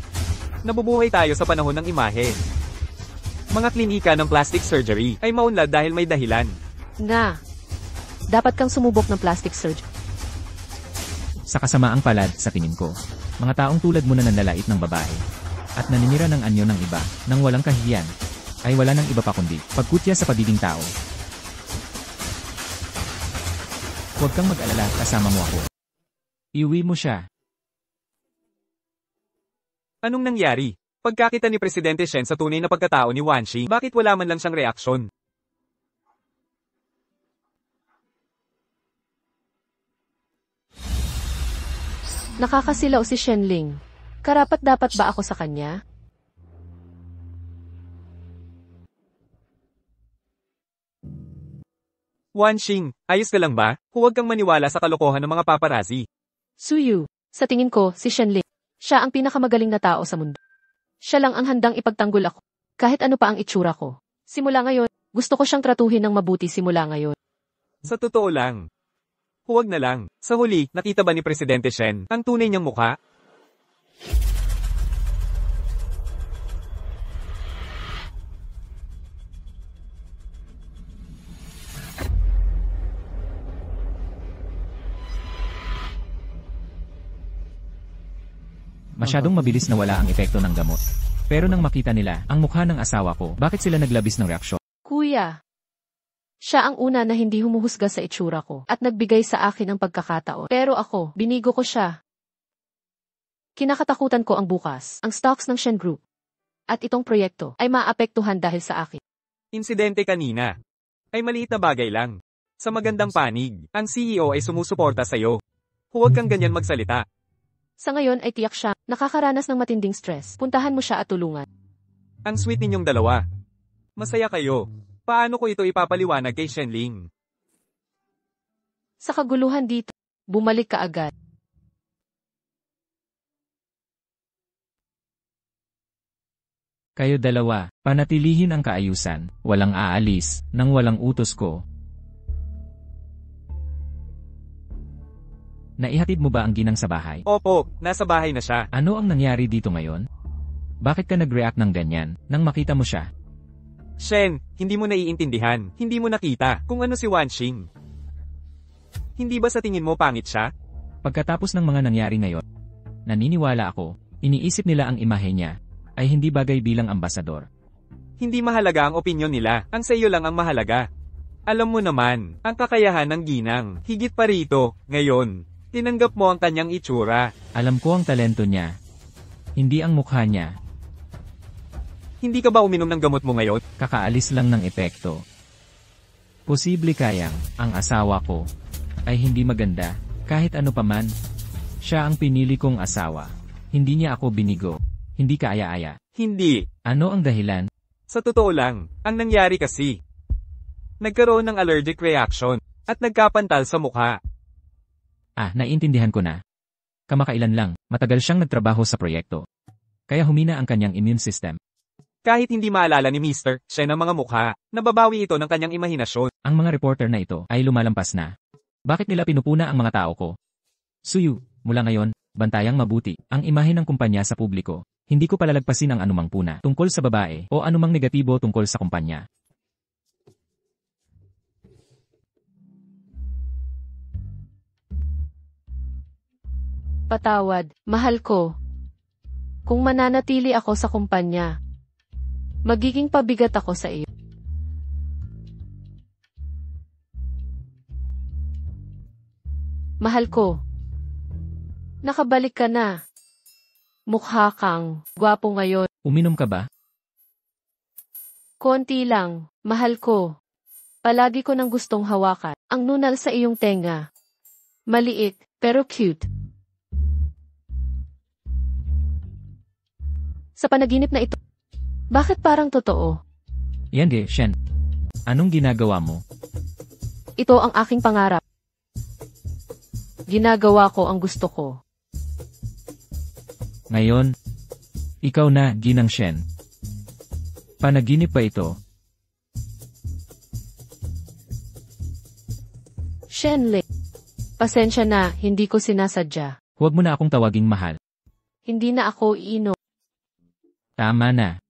Nabubuhay tayo sa panahon ng imahe. Mga klinika ng plastic surgery ay maunlad dahil may dahilan.
Na, dapat kang sumubok ng plastic surgery.
Sa kasamaang palad, sa tingin ko, mga taong tulad mo na nanlalait ng babae at naninira ng anyo ng iba nang walang kahihiyan, ay wala nang iba pa kundi pagkutya sa pagiging tao. Huwag kang mag-alala, kasama mo ako. Iuwi mo siya.
Anong nangyari? Pagkakita ni Presidente Shen sa tunay na pagkatao ni Wanxi, bakit wala man lang siyang reaksyon?
Nakakasilaw si Shen Ling. Karapat-dapat ba ako sa kanya?
Wanxing, ayos ka lang ba? Huwag kang maniwala sa kalokohan ng mga paparazzi.
Suyu, sa tingin ko, si Shen Ling. Siya ang pinakamagaling na tao sa mundo. Siya lang ang handang ipagtanggol ako. Kahit ano pa ang itsura ko. Simula ngayon, gusto ko siyang tratuhin ng mabuti simula ngayon.
Sa totoo lang. Huwag na lang. Sa huli, nakita ba ni Presidente Shen ang tunay niyang mukha?
Masyadong mabilis na wala ang epekto ng gamot. Pero nang makita nila ang mukha ng asawa ko, bakit sila naglabis ng reaksyon?
Kuya, siya ang una na hindi humuhusga sa itsura ko at nagbigay sa akin ng pagkakataon. Pero ako, binigo ko siya. Kinakatakutan ko ang bukas, ang stocks ng Shen Group. At itong proyekto ay maapektuhan dahil sa akin.
Insidente kanina. Ay maliit na bagay lang. Sa magandang panig, ang CEO ay sumusuporta sa'yo. Huwag kang ganyan magsalita.
Sa ngayon ay tiyak siya, nakakaranas ng matinding stress. Puntahan mo siya at tulungan.
Ang sweet ninyong dalawa. Masaya kayo. Paano ko ito ipapaliwanag kay Shen Ling?
Sa kaguluhan dito, bumalik ka agad.
Kayo dalawa, panatilihin ang kaayusan, walang aalis, nang walang utos ko. Naihatid mo ba ang ginang sa bahay?
Opo, nasa bahay na siya.
Ano ang nangyari dito ngayon? Bakit ka nag-react ng ganyan, nang makita mo siya?
Shen, hindi mo naiintindihan. Hindi mo nakita kung ano si Wanxing. Hindi ba sa tingin mo pangit siya?
Pagkatapos ng mga nangyari ngayon, naniniwala ako, iniisip nila ang imahe niya, ay hindi bagay bilang ambasador.
Hindi mahalaga ang opinyon nila, ang sa iyo lang ang mahalaga. Alam mo naman, ang kakayahan ng ginang, higit pa rito, ngayon. Tinanggap mo ang kanyang itsura.
Alam ko ang talento niya, hindi ang mukha niya.
Hindi ka ba uminom ng gamot mo ngayon?
Kakaalis lang ng epekto. Posible kayang, ang asawa ko, ay hindi maganda, kahit ano paman. Siya ang pinili kong asawa. Hindi niya ako binigo. Hindi ka aya-aya.
Hindi.
Ano ang dahilan?
Sa totoo lang, ang nangyari kasi. Nagkaroon ng allergic reaction, at nagkapantal sa mukha.
Naiintindihan ko na. Kamakailan lang, matagal siyang nagtrabaho sa proyekto. Kaya humina ang kanyang immune system.
Kahit hindi maalala ni Mr. Shen ang mga mukha, nababawi ito ng kanyang imahinasyon.
Ang mga reporter na ito ay lumalampas na. Bakit nila pinupuna ang mga tao ko? Suyu, mula ngayon, bantayang mabuti ang imahe ng kumpanya sa publiko. Hindi ko palalagpasin ang anumang puna tungkol sa babae o anumang negatibo tungkol sa kumpanya.
Patawad, mahal ko. Kung mananatili ako sa kumpanya, magiging pabigat ako sa iyo. Mahal ko. Nakabalik ka na. Mukha kang gwapo ngayon.
Uminom ka ba?
Konti lang, mahal ko. Palagi ko nang gustong hawakan ang nunal sa iyong tenga. Maliit, pero cute. Sa panaginip na ito, bakit parang totoo?
Yan Shen. Anong ginagawa mo?
Ito ang aking pangarap. Ginagawa ko ang gusto ko.
Ngayon, ikaw na, Ginang Shen. Panaginip ba ito?
Shenle, pasensya na, hindi ko sinasadya.
Huwag mo na akong tawaging mahal.
Hindi na ako iinom.
Tama na.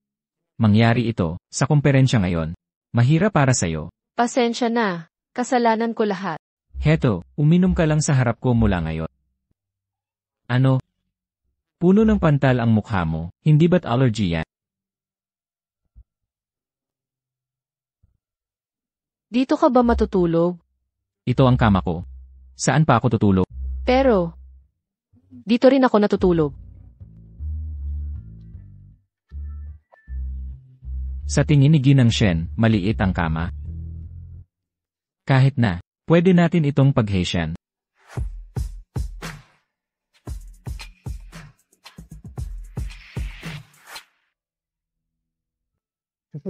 Mangyari ito, sa komperensya ngayon. Mahirap para sa'yo.
Pasensya na, kasalanan ko lahat.
Heto, uminom ka lang sa harap ko mula ngayon. Ano? Puno ng pantal ang mukha mo, hindi ba't allergy yan?
Dito ka ba matutulog?
Ito ang kama ko. Saan pa ako tutulog?
Pero, dito rin ako natutulog.
Sa tingin ni Ginang Shen, maliit ang kama. Kahit na, pwede natin itong pag-Haitian.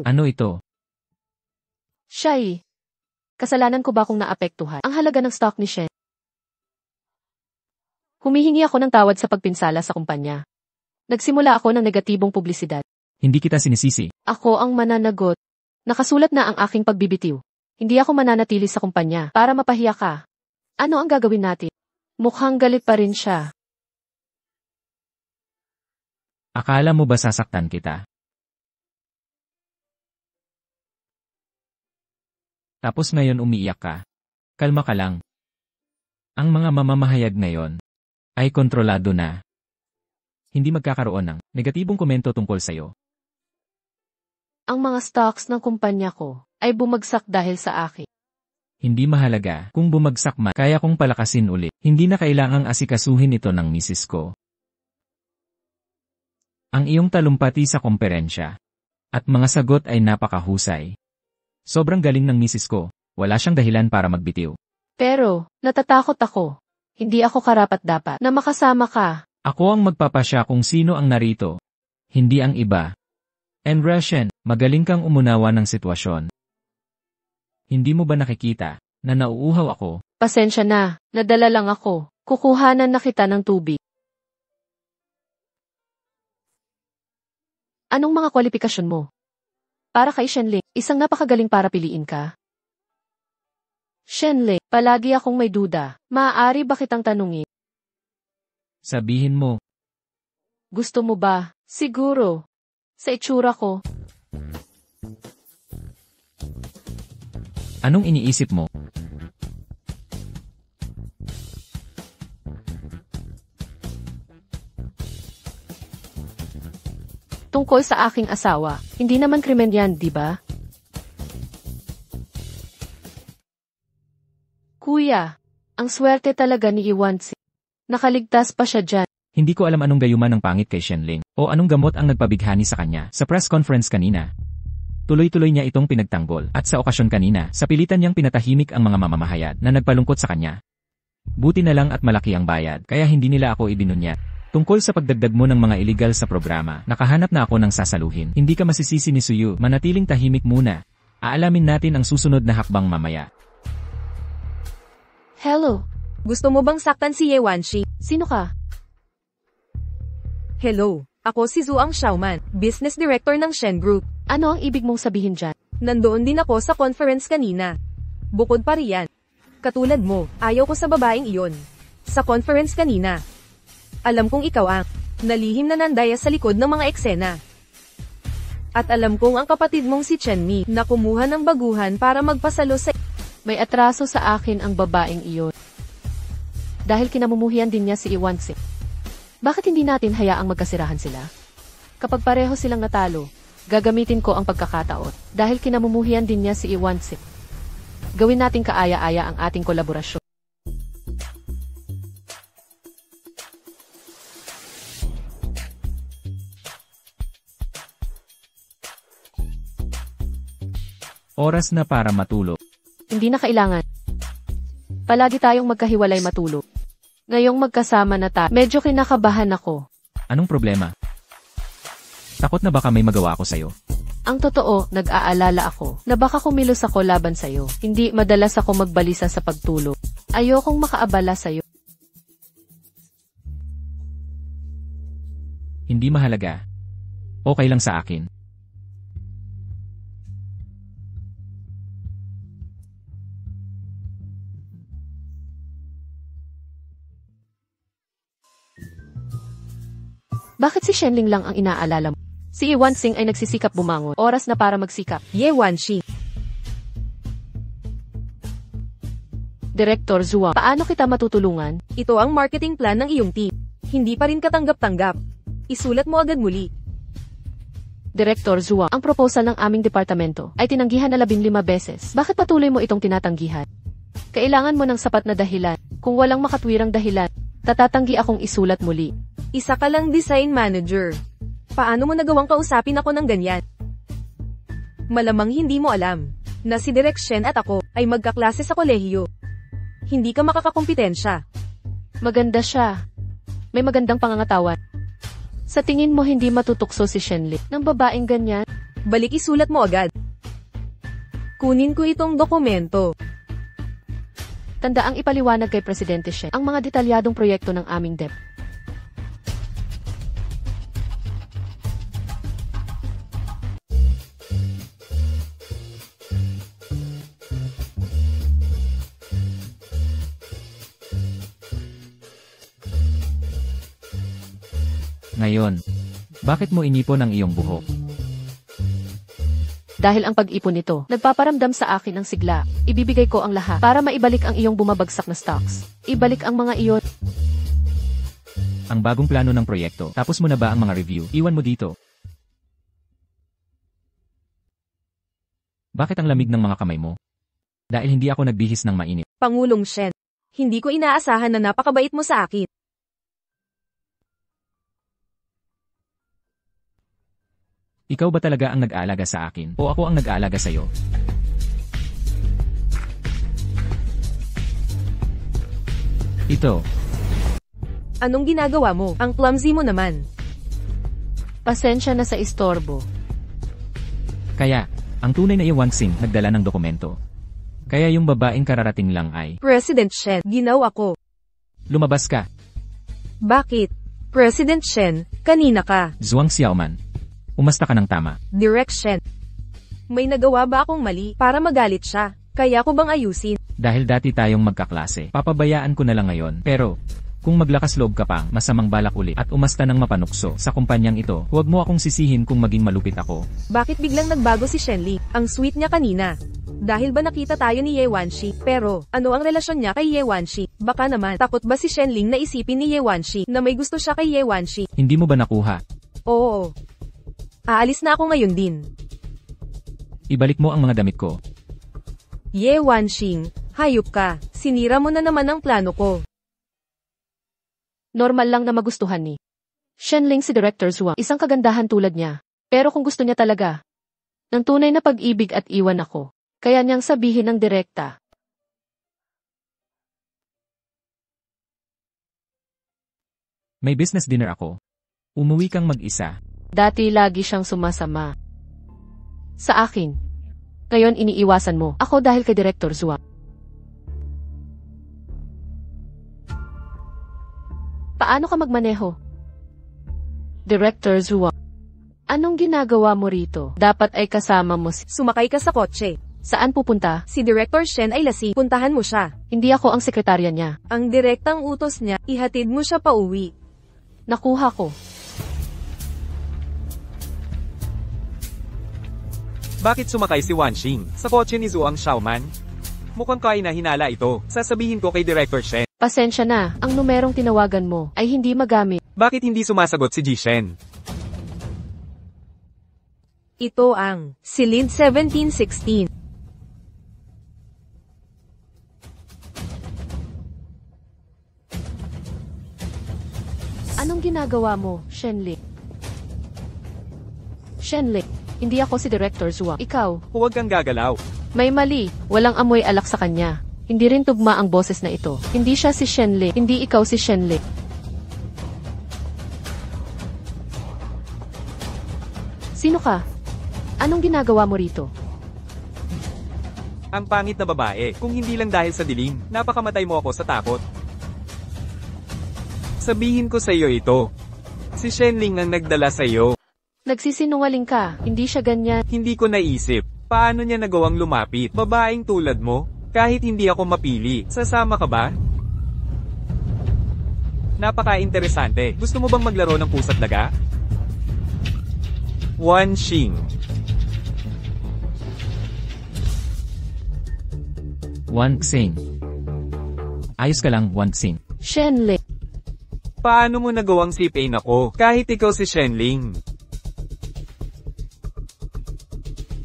Ano ito?
Shy. Kasalanan ko ba kung naapektuhan ang halaga ng stock ni Shen? Humihingi ako ng tawad sa pagpinsala sa kumpanya. Nagsimula ako ng negatibong publisidad.
Hindi kita sinisisi.
Ako ang mananagot. Nakasulat na ang aking pagbibitiw. Hindi ako mananatili sa kumpanya para mapahiya ka. Ano ang gagawin natin? Mukhang galit pa rin siya.
Akala mo ba sasaktan kita? Tapos ngayon umiiyak ka. Kalma ka lang. Ang mga mamamahayag ngayon ay kontrolado na. Hindi magkakaroon ng negatibong komento tungkol sa'yo.
Ang mga stocks ng kumpanya ko ay bumagsak dahil sa akin.
Hindi mahalaga kung bumagsak man, kaya kong palakasin ulit. Hindi na kailangang asikasuhin ito ng misis ko. Ang iyong talumpati sa komperensya at mga sagot ay napakahusay. Sobrang galing ng misis ko. Wala siyang dahilan para magbitiw.
Pero, natatakot ako. Hindi ako karapat-dapat na makasama ka.
Ako ang magpapasya kung sino ang narito. Hindi ang iba. And Russian, magaling kang umunawa ng sitwasyon. Hindi mo ba nakikita na nauuhaw ako
Pasensya na, nadala lang ako. Kukuhanan na kita ng tubig. Anong mga kwalifikasyon mo? Para kay Shenling, isang napakagaling para piliin ka. Shenling, palagi akong may duda. Maaari ba kitang tanungin?
Sabihin mo,
Gusto mo ba? Siguro. Sa itsura ko,
anong iniisip mo?
tungkol sa aking asawa. Hindi naman krimen yan, di ba? Kuya, ang swerte talaga ni Iwansi. Nakaligtas pa siya dyan.
Hindi ko alam anong gayuman ng pangit kay Shenling o anong gamot ang nagpabighani sa kanya sa press conference kanina. Tuloy-tuloy niya itong pinagtanggol at sa okasyon kanina, sa pilitan niyang pinatahimik ang mga mamamahayag na nagpalungkot sa kanya. Buti na lang at malaki ang bayad, kaya hindi nila ako ibinunyat. Tungkol sa pagdagdag mo ng mga illegal sa programa, nakahanap na ako ng sasaluhin. Hindi ka masisisi ni Suyu, manatiling tahimik muna. Aalamin natin ang susunod na hakbang mamaya.
Hello,
Gusto mo bang saktan si Ye Wanshi?
sino ka?
Hello, ako si Zhuang Xiaoman, Business Director ng Shen Group.
Ano ang ibig mong sabihin dyan?
Nandoon din ako sa conference kanina. Bukod pa riyan. Katulad mo, ayaw ko sa babaeng iyon. Sa conference kanina. Alam kong ikaw ang nalihim na nandaya sa likod ng mga eksena. At alam kong ang kapatid mong si Chenmi na kumuha ng baguhan para magpasalo sa...
May atraso sa akin ang babaeng iyon. Dahil kinamumuhian din niya si Iwansi. Bakit hindi natin hayaang magkasirahan sila? Kapag pareho silang natalo, gagamitin ko ang pagkakataon. Dahil kinamumuhian din niya si Iwansi. Gawin nating kaaya-aya ang ating kolaborasyon.
Oras na para matulog.
Hindi na kailangan. Palagi tayong magkahiwalay matulog. Ngayong magkasama na tayo, medyo kinakabahan ako.
Anong problema? Takot na baka may magawa ako sa'yo?
Ang totoo, nag-aalala ako na baka kumilos ako laban sa'yo. Hindi madalas ako magbalisa sa pagtulog. Ayokong makaabala sa'yo.
Hindi mahalaga. Okay lang sa akin.
Bakit si Shenling lang ang inaalala mo? Si Iwansing ay nagsisikap bumangon. Oras na para magsikap.
Ye Wanshi.
Direktor Zhuang, paano kita matutulungan?
Ito ang marketing plan ng iyong team. Hindi pa rin katanggap-tanggap. Isulat mo agad muli.
Direktor Zhuang, ang proposal ng aming departamento ay tinanggihan na 15 beses. Bakit patuloy mo itong tinatanggihan? Kailangan mo ng sapat na dahilan. Kung walang makatwirang dahilan, tatatanggi akong isulat muli.
Isa ka lang design manager. Paano mo nagawang kausapin ako ng ganyan? Malamang hindi mo alam na si Direk Shen at ako ay magkaklase sa kolehiyo. Hindi ka makakakumpetensya.
Maganda siya. May magandang pangangatawan. Sa tingin mo hindi matutukso si Shenling ng babaeng ganyan?
Balik isulat mo agad. Kunin ko itong dokumento.
Tandaang ipaliwanag kay Presidente Shen ang mga detalyadong proyekto ng aming DEP.
Ngayon, bakit mo inipon ang iyong buhok?
Dahil ang pag-ipon nito, nagpaparamdam sa akin ng sigla. Ibibigay ko ang lahat para maibalik ang iyong bumabagsak na stocks. Ibalik ang mga iyon.
Ang bagong plano ng proyekto, tapos mo na ba ang mga review? Iwan mo dito. Bakit ang lamig ng mga kamay mo? Dahil hindi ako nagbihis ng mainit.
Pangulong Shen, hindi ko inaasahan na napakabait mo sa akin.
Ikaw ba talaga ang nag-aalaga sa akin o ako ang nag-aalaga sa iyo? Ito.
Anong ginagawa mo? Ang clumsy mo naman.
Pasensya na sa istorbo.
Kaya, ang tunay na Iwansing nagdala ng dokumento. Kaya yung babaeng kararating lang ay,
President Shen, ginawa ko.
lumabas ka,
Bakit? President Shen, kanina ka.
Zhuang Xiaoman. Umasta ka ng tama.
Direct Shen. May nagawa ba akong mali para magalit siya? Kaya ko bang ayusin?
Dahil dati tayong magkaklase, papabayaan ko na lang ngayon. Pero, kung maglakas loob ka pang masamang balak ulit at umasta ng mapanukso sa kumpanyang ito, huwag mo akong sisihin kung maging malupit ako.
Bakit biglang nagbago si Shenli? Ang sweet niya kanina. Dahil ba nakita tayo ni Ye Wanshi? Pero, ano ang relasyon niya kay Ye Wanshi? Baka naman, takot ba si Shenling na isipin ni Ye Wanshi na may gusto siya kay Ye Wanshi?
Hindi mo ba nakuha?
Oo. Aalis na ako ngayon din.
Ibalik mo ang mga damit ko.
Ye Wanxing, hayop ka. Sinira mo na naman ang plano ko.
Normal lang na magustuhan ni Shenling si Director Zhuang. Isang kagandahan tulad niya. Pero kung gusto niya talaga ng tunay na pag-ibig at iwan ako, kaya niyang sabihin ng direkta.
May business dinner ako. Umuwi kang mag-isa.
Dati lagi siyang sumasama sa akin. Ngayon iniiwasan mo ako dahil kay Director Zhuang. Paano ka magmaneho? Director Zhuang. Anong ginagawa mo rito? Dapat ay kasama mo si...
Sumakay ka sa kotse.
Saan pupunta?
Si Director Shen ay lasing. Puntahan mo siya.
Hindi ako ang sekretarya niya.
Ang direktang utos niya, ihatid mo siya pa uwi.
Nakuha ko.
Bakit sumakay si Wanxing sa kotse ni Zhuang Xiaoman? Mukhang hinala ito. Sasabihin ko kay Director Shen.
Pasensya na, ang numerong tinawagan mo ay hindi magamit.
Bakit hindi sumasagot si Jishen?
Ito ang Silid 1716.
Anong ginagawa mo, Shenli? Shenli, hindi ako si Director Zhuang. Ikaw,
Huwag kang gagalaw.
may mali. Walang amoy alak sa kanya. Hindi rin tugma ang boses na ito. Hindi siya si Shenli. Hindi ikaw si Shenli. Sino ka? Anong ginagawa mo rito?
Ang pangit na babae. Kung hindi lang dahil sa dilim, napakamatay mo ako sa takot. Sabihin ko sa iyo ito. Si Shenling ang nagdala sa iyo.
Nagsisinungaling ka. Hindi siya ganyan.
Hindi ko naisip. Paano niya nagawang lumapit? Babaeng tulad mo? Kahit hindi ako mapili, sasama ka ba? Napaka-interesante. Gusto mo bang maglaro ng pusa't daga? Wanxing.
Wan Xing. Ayos ka lang, Wan Xing.
Shenli.
Paano mo nagawang sipin ako, kahit ikaw si Shenling?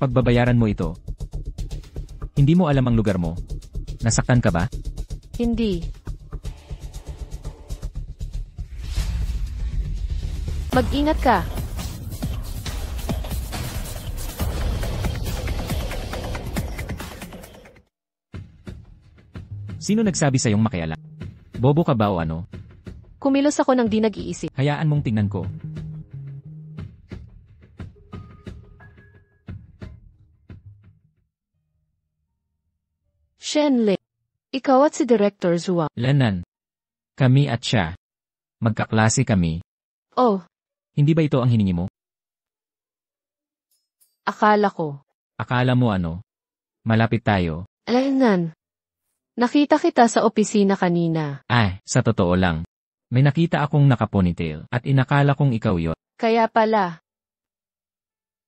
Pagbabayaran mo ito. Hindi mo alam ang lugar mo. Nasaktan ka ba?
Hindi. Mag-ingat ka.
Sino nagsabi sa'yong makialam? Bobo ka ba o ano?
Kumilos ako ng di nag-iisip.
Hayaan mong tingnan ko.
Shenli. Ikaw at si Director Zhuang.
Lanan. Kami at siya. Magkaklase kami.
Oh,
Hindi ba ito ang hiningi mo?
akala ko.
Akala mo ano? Malapit tayo.
Alanan. Nakita kita sa opisina kanina.
Sa totoo lang. May nakita akong nakaponytail at inakala kong ikaw yon.
Kaya pala.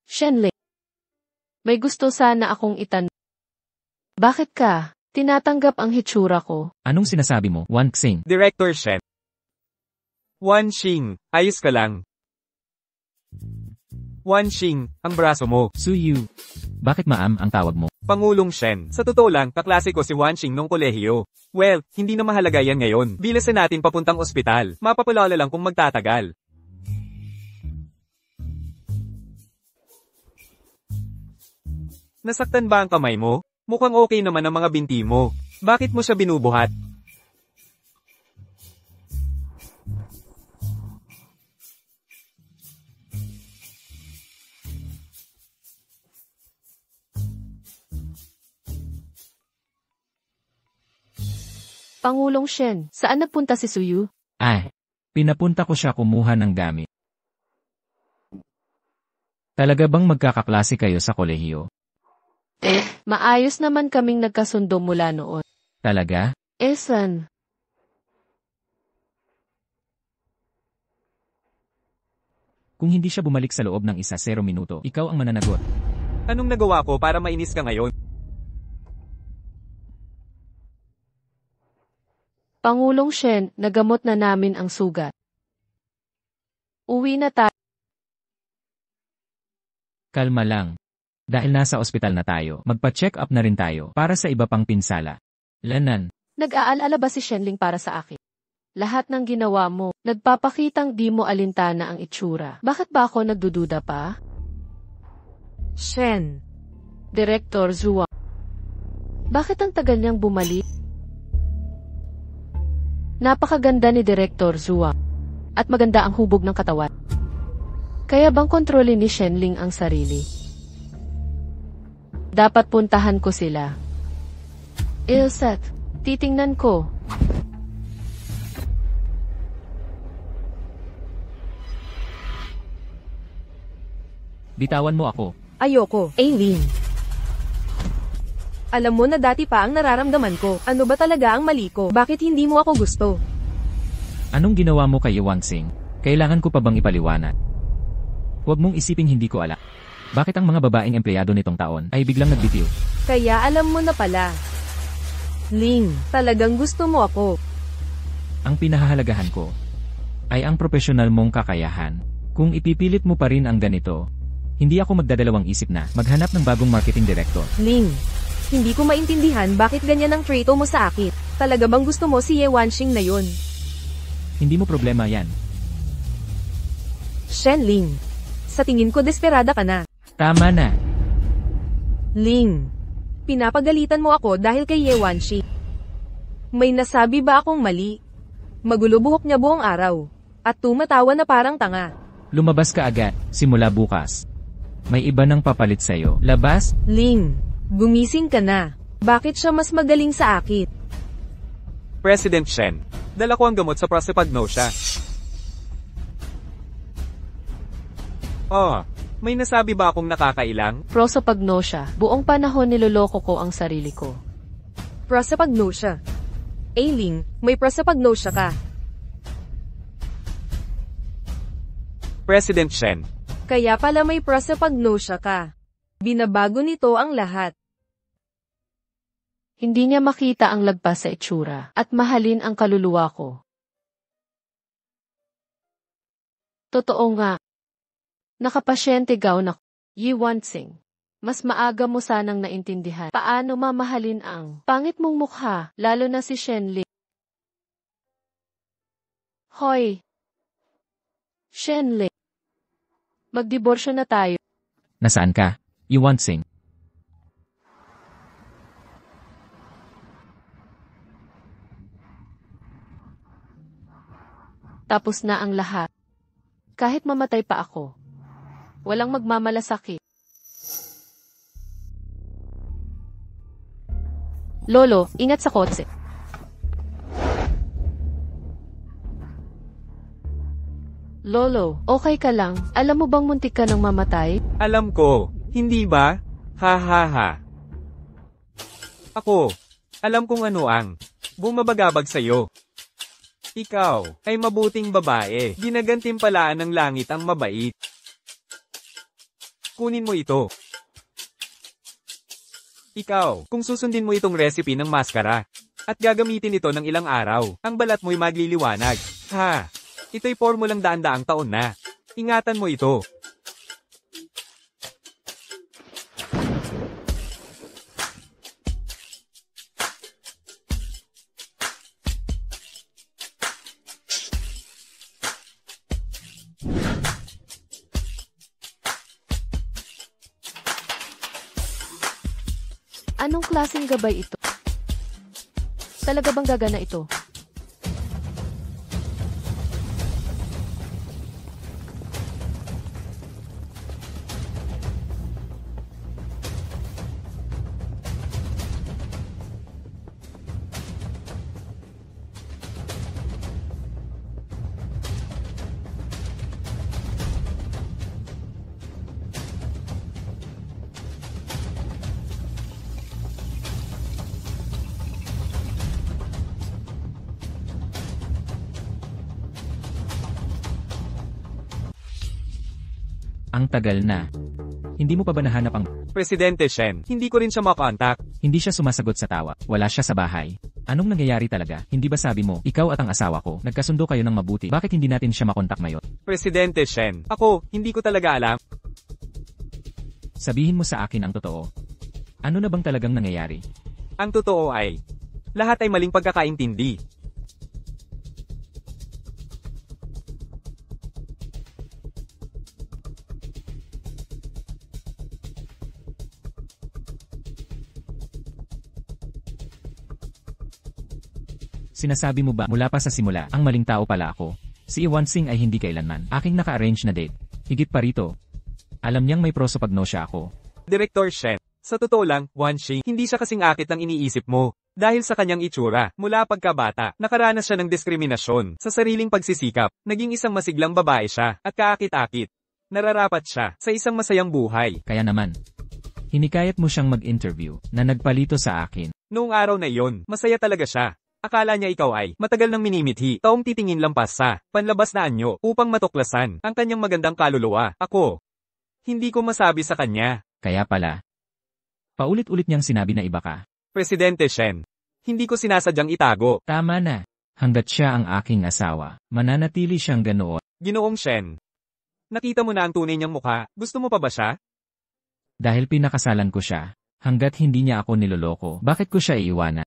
Shenli. May gusto sana akong itanong. Bakit ka? Tinatanggap ang hitsura ko.
Anong sinasabi mo, Wan Xing?
Director Shen. Wanxing, ayos ka lang. Wanxing, ang braso mo.
Suyu. Bakit Maam ang tawag mo?
Pangulong Shen. Sa totoo lang, kaklase ko si Wanxing nung kolehiyo. Well, hindi na mahalaga yan ngayon. Bilasin natin papuntang ospital. Mapapalala lang kung magtatagal. Nasaktan ba ang kamay mo? Mukhang okay naman ang mga binti mo. Bakit mo siya binubuhat?
Pangulong Shen, saan nagpunta si Suyu?
Ay, pinapunta ko siya kumuha ng gamit. Talaga bang magkakaklase kayo sa kolehiyo?
Maayos naman kaming nagkasundo mula noon.
Talaga?
San?
Kung hindi siya bumalik sa loob ng 0 minuto, ikaw ang mananagot.
Anong nagawa ko para mainis ka ngayon?
Pangulong Shen, nagamot na namin ang sugat. Uwi na tayo.
Kalma lang. Dahil nasa ospital na tayo, magpa-check up na rin tayo para sa iba pang pinsala. Lanan.
Nag-aalala ba si Shenling para sa akin? Lahat ng ginawa mo, nagpapakitang di mo alintana ang itsura. Bakit ba ako nagdududa pa?
Shen.
Director Zhuang. Bakit ang tagal niyang bumalik? Napakaganda ni Director Zhuang. At maganda ang hubog ng katawan. Kaya bang kontrolin ni Shenling ang sarili? Dapat puntahan ko sila. Ilsat, titingnan ko.
Bitawan mo ako.
Ayoko, Aileen. Alam mo na dati pa ang nararamdaman ko. Ano ba talaga ang mali ko? Bakit hindi mo ako gusto?
Anong ginawa mo kay Wangsing? Kailangan ko pa bang ipaliwanag? Huwag mong isiping hindi ko alam. Bakit ang mga babaeng empleyado nitong taon ay biglang nagbitiw?
Kaya alam mo na pala. Ling, talagang gusto mo ako.
Ang pinahahalagahan ko ay ang profesional mong kakayahan. Kung ipipilit mo pa rin ang ganito, hindi ako magdadalawang isip na maghanap ng bagong marketing director.
Ling, hindi ko maintindihan bakit ganyan ang trato mo sa akin. Talaga bang gusto mo si Ye Wanxing na yun?
Hindi mo problema yan.
Shen Ling, sa tingin ko desperada ka na.
Tama na.
Ling, pinapagalitan mo ako dahil kay Ye Wanxing. May nasabi ba akong mali? Magulo buhok niya buong araw. At tumatawa na parang tanga.
Lumabas ka agad, simula bukas. May iba nang papalit sa'yo. Labas?
Ling, gumising ka na. Bakit siya mas magaling sa akin?
President Shen, dala ko ang gamot sa prosopagnosia. Oh, may nasabi ba akong nakakailang?
Prosopagnosia, buong panahon niloloko ko ang sarili ko.
Prosopagnosia. Aileen, may prosopagnosia ka.
President Shen,
Kaya pala may prosopagnosia ka. Binabago nito ang lahat.
Hindi niya makita ang lagpas sa itsura at mahalin ang kaluluwa ko. Totoo nga. Nakapasyente gown ako. Yi Wanxing. Mas maaga mo sanang naintindihan paano mamahalin ang pangit mong mukha, lalo na si Shenling. Hoy! Shenling. Magdiborsyo na tayo.
Nasaan ka? Wangsing.
Tapos na ang lahat. Kahit mamatay pa ako. Walang magmamalasakit. Lolo, ingat sa kotse. Lolo, okay ka lang? Alam mo bang muntik ka nang mamatay?
alam ko, hindi ba? Ha ha ha. Ako, alam kung ano ang bumabagabag sa'yo. Ikaw ay mabuting babae. Ginagantimpalaan ng langit ang mabait. Kunin mo ito. Ikaw, kung susundin mo itong recipe ng maskara, at gagamitin ito ng ilang araw, ang balat mo'y magliliwanag. Ha! Ito'y formulang daan-daang taon na. Ingatan mo ito.
Anong klaseng gabay ito? Talaga bang gagana ito?
Ang tagal na. Hindi mo pa ba nahanap ang...
Presidente Shen, hindi ko rin siya makontak.
Hindi siya sumasagot sa tawa. Wala siya sa bahay. Anong nangyayari talaga? Hindi ba sabi mo, ikaw at ang asawa ko, nagkasundo kayo ng mabuti? Bakit hindi natin siya makontak ngayon?
Presidente Shen, ako, hindi ko talaga alam.
Sabihin mo sa akin ang totoo. Ano na bang talagang nangyayari?
Ang totoo ay, lahat ay maling pagkakaintindi.
Sinasabi mo ba mula pa sa simula, ang maling tao pala ako? Si Iwansing ay hindi kailanman aking naka-arrange na date. Higit pa rito. Alam niyang may prosopagnosya ako.
Director Shen, sa totoo lang, Wanxing, hindi siya kasing akit ng iniisip mo. Dahil sa kanyang itsura, mula pagkabata, nakaranas siya ng diskriminasyon sa sariling pagsisikap. Naging isang masiglang babae siya, at kaakit-akit. Nararapat siya sa isang masayang buhay.
Kaya naman, hinikayat mo siyang mag-interview na nagpalito sa akin.
Noong araw na iyon, masaya talaga siya. Akala niya ikaw ay matagal nang minimithi, taong titingin lampas sa panlabas na anyo upang matuklasan ang kanyang magandang kaluluwa. Ako, hindi ko masabi sa kanya.
Kaya pala, paulit-ulit niyang sinabi na iba ka.
Presidente Shen, hindi ko sinasadyang itago.
Tama na. Hanggat siya ang aking asawa, mananatili siyang ganoon.
Ginoong Shen, nakita mo na ang tunay niyang mukha, gusto mo pa ba siya?
Dahil pinakasalan ko siya, hanggat hindi niya ako niloloko, bakit ko siya iiwanan?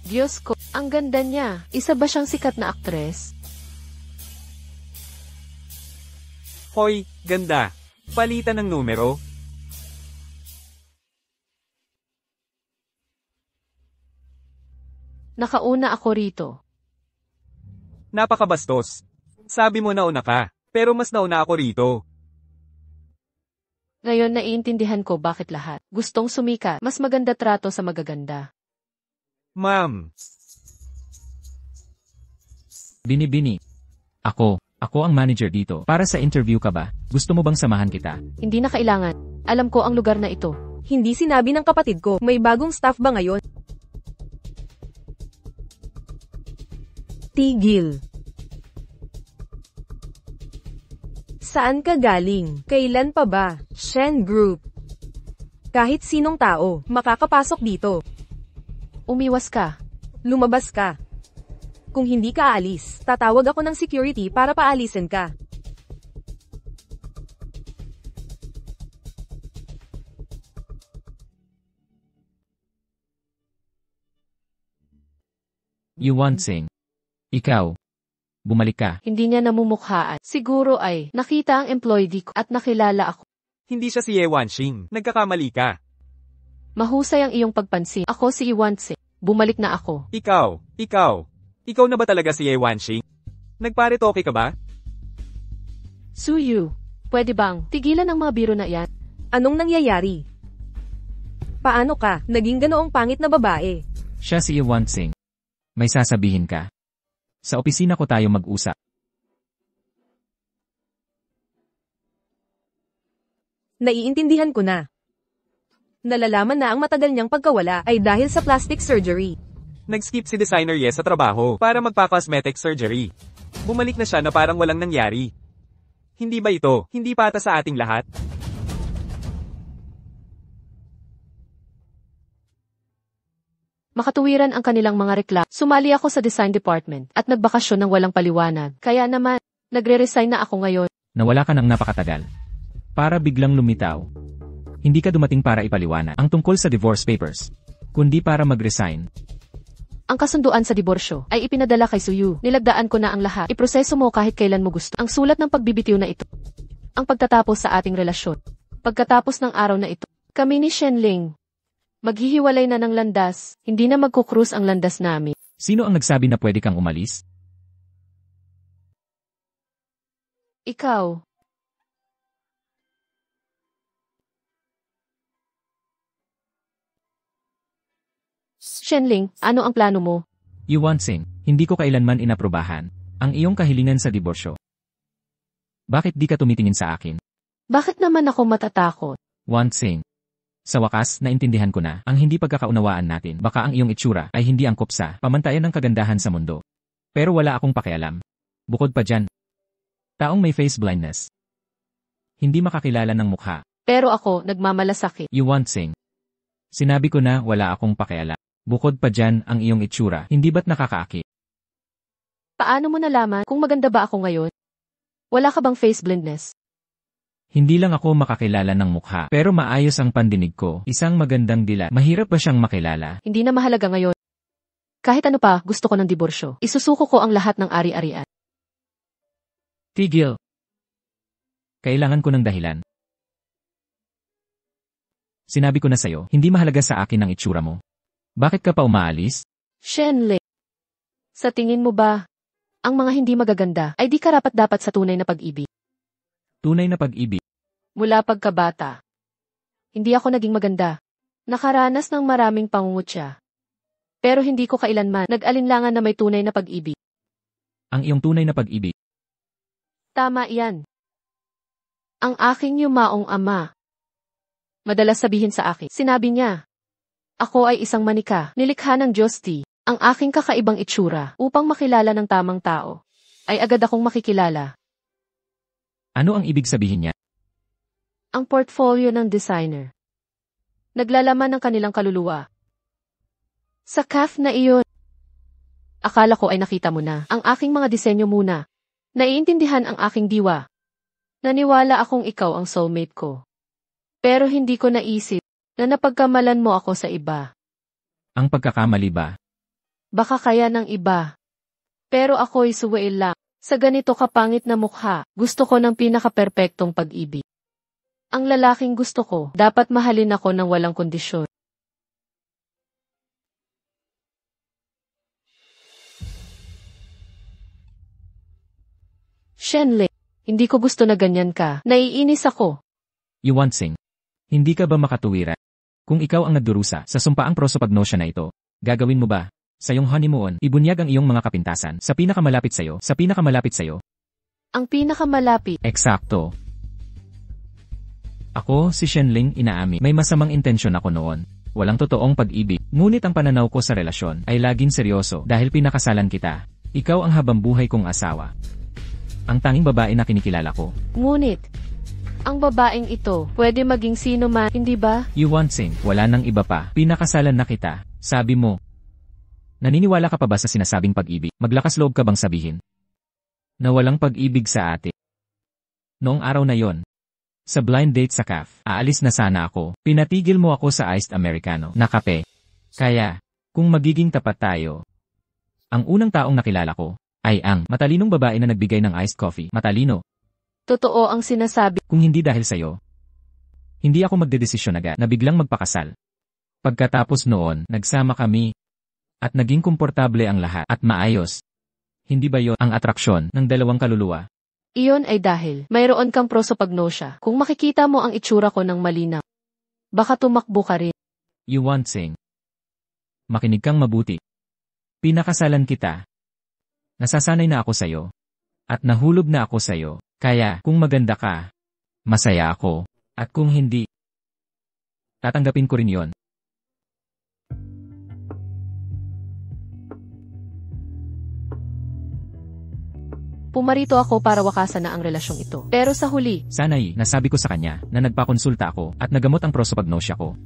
Diyos ko, ang ganda niya. Isa ba siyang sikat na aktres?
Hoy, ganda. Palitan ng numero.
Nakauna ako rito.
Napakabastos. Sabi mo nauna ka, pero mas nauna ako rito.
Ngayon naiintindihan ko bakit lahat gustong sumikat. Mas maganda trato sa magaganda.
Ma'am.
Bini-bini. Ako ang manager dito. Para sa interview ka ba? Gusto mo bang samahan kita?
Hindi na kailangan. Alam ko ang lugar na ito.
Hindi sinabi ng kapatid ko, may bagong staff ba ngayon? Tigil. Saan ka galing? Kailan pa ba? Shen Group. Kahit sinong tao, makakapasok dito.
Umiwas ka.
Lumabas ka. Kung hindi ka aalis, tatawag ako ng security para paalisin ka.
Yuwansing. Ikaw. Bumalik ka.
Hindi niya namumukhaan. Siguro ay nakita ang employee ko at nakilala ako.
Hindi siya si Ye Wanxing. Nagkakamali ka.
Mahusay ang iyong pagpansin. Ako si Iwanse. Bumalik na ako.
Ikaw na ba talaga si Ye Wanxing? Nagparetoke ka ba?
Suyu, pwede bang tigilan ang mga biro na yan?
Anong nangyayari? Paano ka? Naging ganoong pangit na babae.
Siya si Iwansing. May sasabihin ka. Sa opisina ko tayo mag-usap.
Naiintindihan ko na. Nalalaman na ang matagal niyang pagkawala ay dahil sa plastic surgery.
Nag-skip si designer Ye sa trabaho para magpa-cosmetic surgery. Bumalik na siya na parang walang nangyari. Hindi ba ito, hindi pata sa ating lahat?
Makatuwiran ang kanilang mga reklamo. Sumali ako sa design department at nagbakasyon ng walang paliwanag. Kaya naman, nagre-resign na ako ngayon.
Nawala ka ng napakatagal. Para biglang lumitaw. Hindi ka dumating para ipaliwanag ang tungkol sa divorce papers, kundi para mag-resign.
Ang kasunduan sa diborsyo ay ipinadala kay Suyu. Nilagdaan ko na ang lahat. Iproseso mo kahit kailan mo gusto. Ang sulat ng pagbibitiw na ito. Ang pagtatapos sa ating relasyon. Pagkatapos ng araw na ito, kami ni Shenling. Maghihiwalay na ng landas. Hindi na magkukrus ang landas namin.
Sino ang nagsabi na pwede kang umalis?
Ikaw. Shenling, ano ang plano mo?
Yuwansing, hindi ko kailanman inaprobahan ang iyong kahilingan sa diborsyo. Bakit di ka tumitingin sa akin?
Bakit naman ako matatakot?
Wansing. Sa wakas, naintindihan ko na ang hindi pagkakaunawaan natin. Baka ang iyong itsura ay hindi angkop sa pamantayan ng kagandahan sa mundo. Pero wala akong pakialam. Bukod pa dyan, Taong may face blindness. Hindi makakilala ng mukha.
Pero ako, nagmamalasakit.
You want sing. Sinabi ko na wala akong pakialam. Bukod pa dyan ang iyong itsura, hindi ba't nakakaaki?
Paano mo nalaman kung maganda ba ako ngayon? Wala ka bang face blindness?
Hindi lang ako makakilala ng mukha, pero maayos ang pandinig ko. Isang magandang dila. Mahirap ba siyang makilala?
Hindi na mahalaga ngayon. Kahit ano pa, gusto ko ng diborsyo. Isusuko ko ang lahat ng ari-arian.
Tigil. Kailangan ko ng dahilan. Sinabi ko na sa'yo, hindi mahalaga sa akin ang itsura mo. Bakit ka pa umaalis?
Shenle. Sa tingin mo ba, ang mga hindi magaganda ay di karapat-dapat sa tunay na pag-ibig?
Tunay na pag-ibig.
Mula pagkabata. Hindi ako naging maganda. Nakaranas ng maraming pangungutya. Pero hindi ko kailanman nag-alinlangan na may tunay na pag-ibig.
Ang iyong tunay na pag-ibig.
Tama iyan. Ang aking yumaong ama. Madalas sabihin sa akin, sinabi niya, ako ay isang manika, nilikha ng Diyos ang aking kakaibang itsura upang makilala ng tamang tao. Ay agad akong makikilala.
Ano ang ibig sabihin niya?
Ang portfolio ng designer. Naglalaman ng kanilang kaluluwa. Sa CAF na iyon. Akala ko ay nakita mo na ang aking mga disenyo muna. Naiintindihan ang aking diwa. Naniwala akong ikaw ang soulmate ko. Pero hindi ko naisip na napagkamalan mo ako sa iba.
Ang pagkakamali ba?
Baka kaya ng iba. Pero ako'y suwail lang. Sa ganito kapangit na mukha, gusto ko ng pinaka-perpektong pag-ibig. Ang lalaking gusto ko, dapat mahalin ako ng walang kondisyon. Shenle, hindi ko gusto na ganyan ka. Naiinis ako.
You want sing. Hindi ka ba makatuwira? Kung ikaw ang nagdurusa sa sumpaang prosopagnosya na ito, gagawin mo ba? Sa iyong honeymoon, ibunyag ang iyong mga kapintasan sa pinakamalapit sa'yo,
Ang pinakamalapit.
Eksakto. Ako, si Shenling, inaami. May masamang intensyon ako noon. Walang totoong pag-ibig. Ngunit ang pananaw ko sa relasyon ay laging seryoso dahil pinakasalan kita. Ikaw ang habambuhay kong asawa. Ang tanging babae na kinikilala ko.
Ngunit, ang babaeng ito, pwede maging sino man, hindi ba?
You want sing, wala nang iba pa. Pinakasalan na kita, sabi mo. Naniniwala ka pa ba sa sinasabing pag-ibig? Maglakas loob ka bang sabihin na walang pag-ibig sa atin? Noong araw na yon, sa blind date sa CAF, aalis na sana ako. Pinatigil mo ako sa iced americano na kape. Kaya, kung magiging tapat tayo, ang unang taong nakilala ko ay ang matalinong babae na nagbigay ng iced coffee. Matalino.
Totoo ang sinasabi.
Kung hindi dahil sa'yo, hindi ako magdedesisyon agad na biglang magpakasal. Pagkatapos noon, nagsama kami at naging komportable ang lahat at maayos. Hindi ba yon ang atraksyon ng dalawang kaluluwa?
Iyon ay dahil mayroon kang prosopagnosya. Kung makikita mo ang itsura ko ng malinaw, baka tumakbo ka rin.
You want sing. Makinig kang mabuti. Pinakasalan kita. Nasasanay na ako sa'yo. At nahulog na ako sa'yo. Kaya, kung maganda ka, masaya ako. At kung hindi, tatanggapin ko rin yon.
Pumarito ako para wakasan na ang relasyong ito. Pero sa huli,
Sana'y, nasabi ko sa kanya na nagpakonsulta ako at nagamot ang prosopagnosya ko.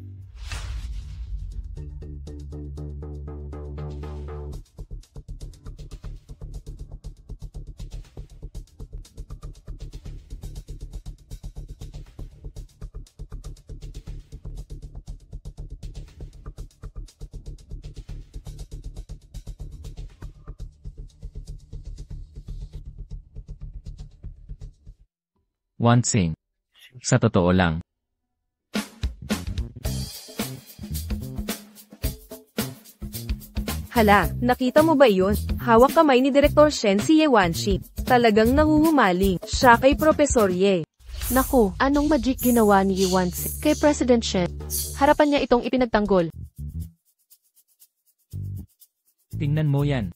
Want sing. Sa totoo lang.
Hala, nakita mo ba yun? Hawak kamay ni Direktor Shen si Yewanshi. Talagang nanguhumaling. Siya kay Profesor Ye.
naku, anong magic ginawa ni Iwansi kay President Shen? Harapan niya itong ipinagtanggol.
Tingnan mo yan.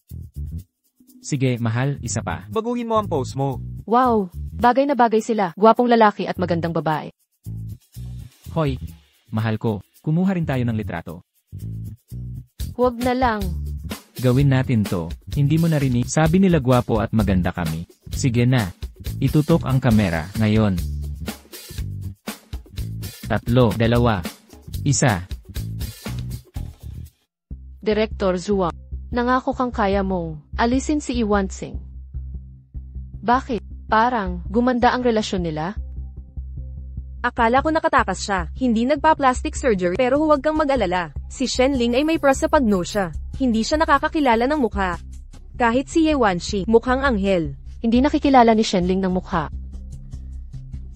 Sige, mahal, isa pa.
Baguhin mo ang post mo.
Wow, bagay na bagay sila, gwapong lalaki at magandang babae.
Hoy, mahal ko, kumuha rin tayo ng litrato.
Huwag na lang.
Gawin natin to. Hindi mo narinig, sabi nila gwapo at maganda kami. Sige na. Itutok ang kamera, ngayon. 3, 2, 1.
Direktor Zhuang, nangako kang kaya mong alisin si Iwansing. Bakit? Parang gumanda ang relasyon nila?
Akala ko nakatakas siya. Hindi nagpa-plastic surgery pero huwag kang mag-alala. Si Shenling ay may prosopagnosia. Hindi siya nakakakilala ng mukha. Kahit si Ye Wanxi, mukhang anghel.
Hindi nakikilala ni Shenling ng mukha.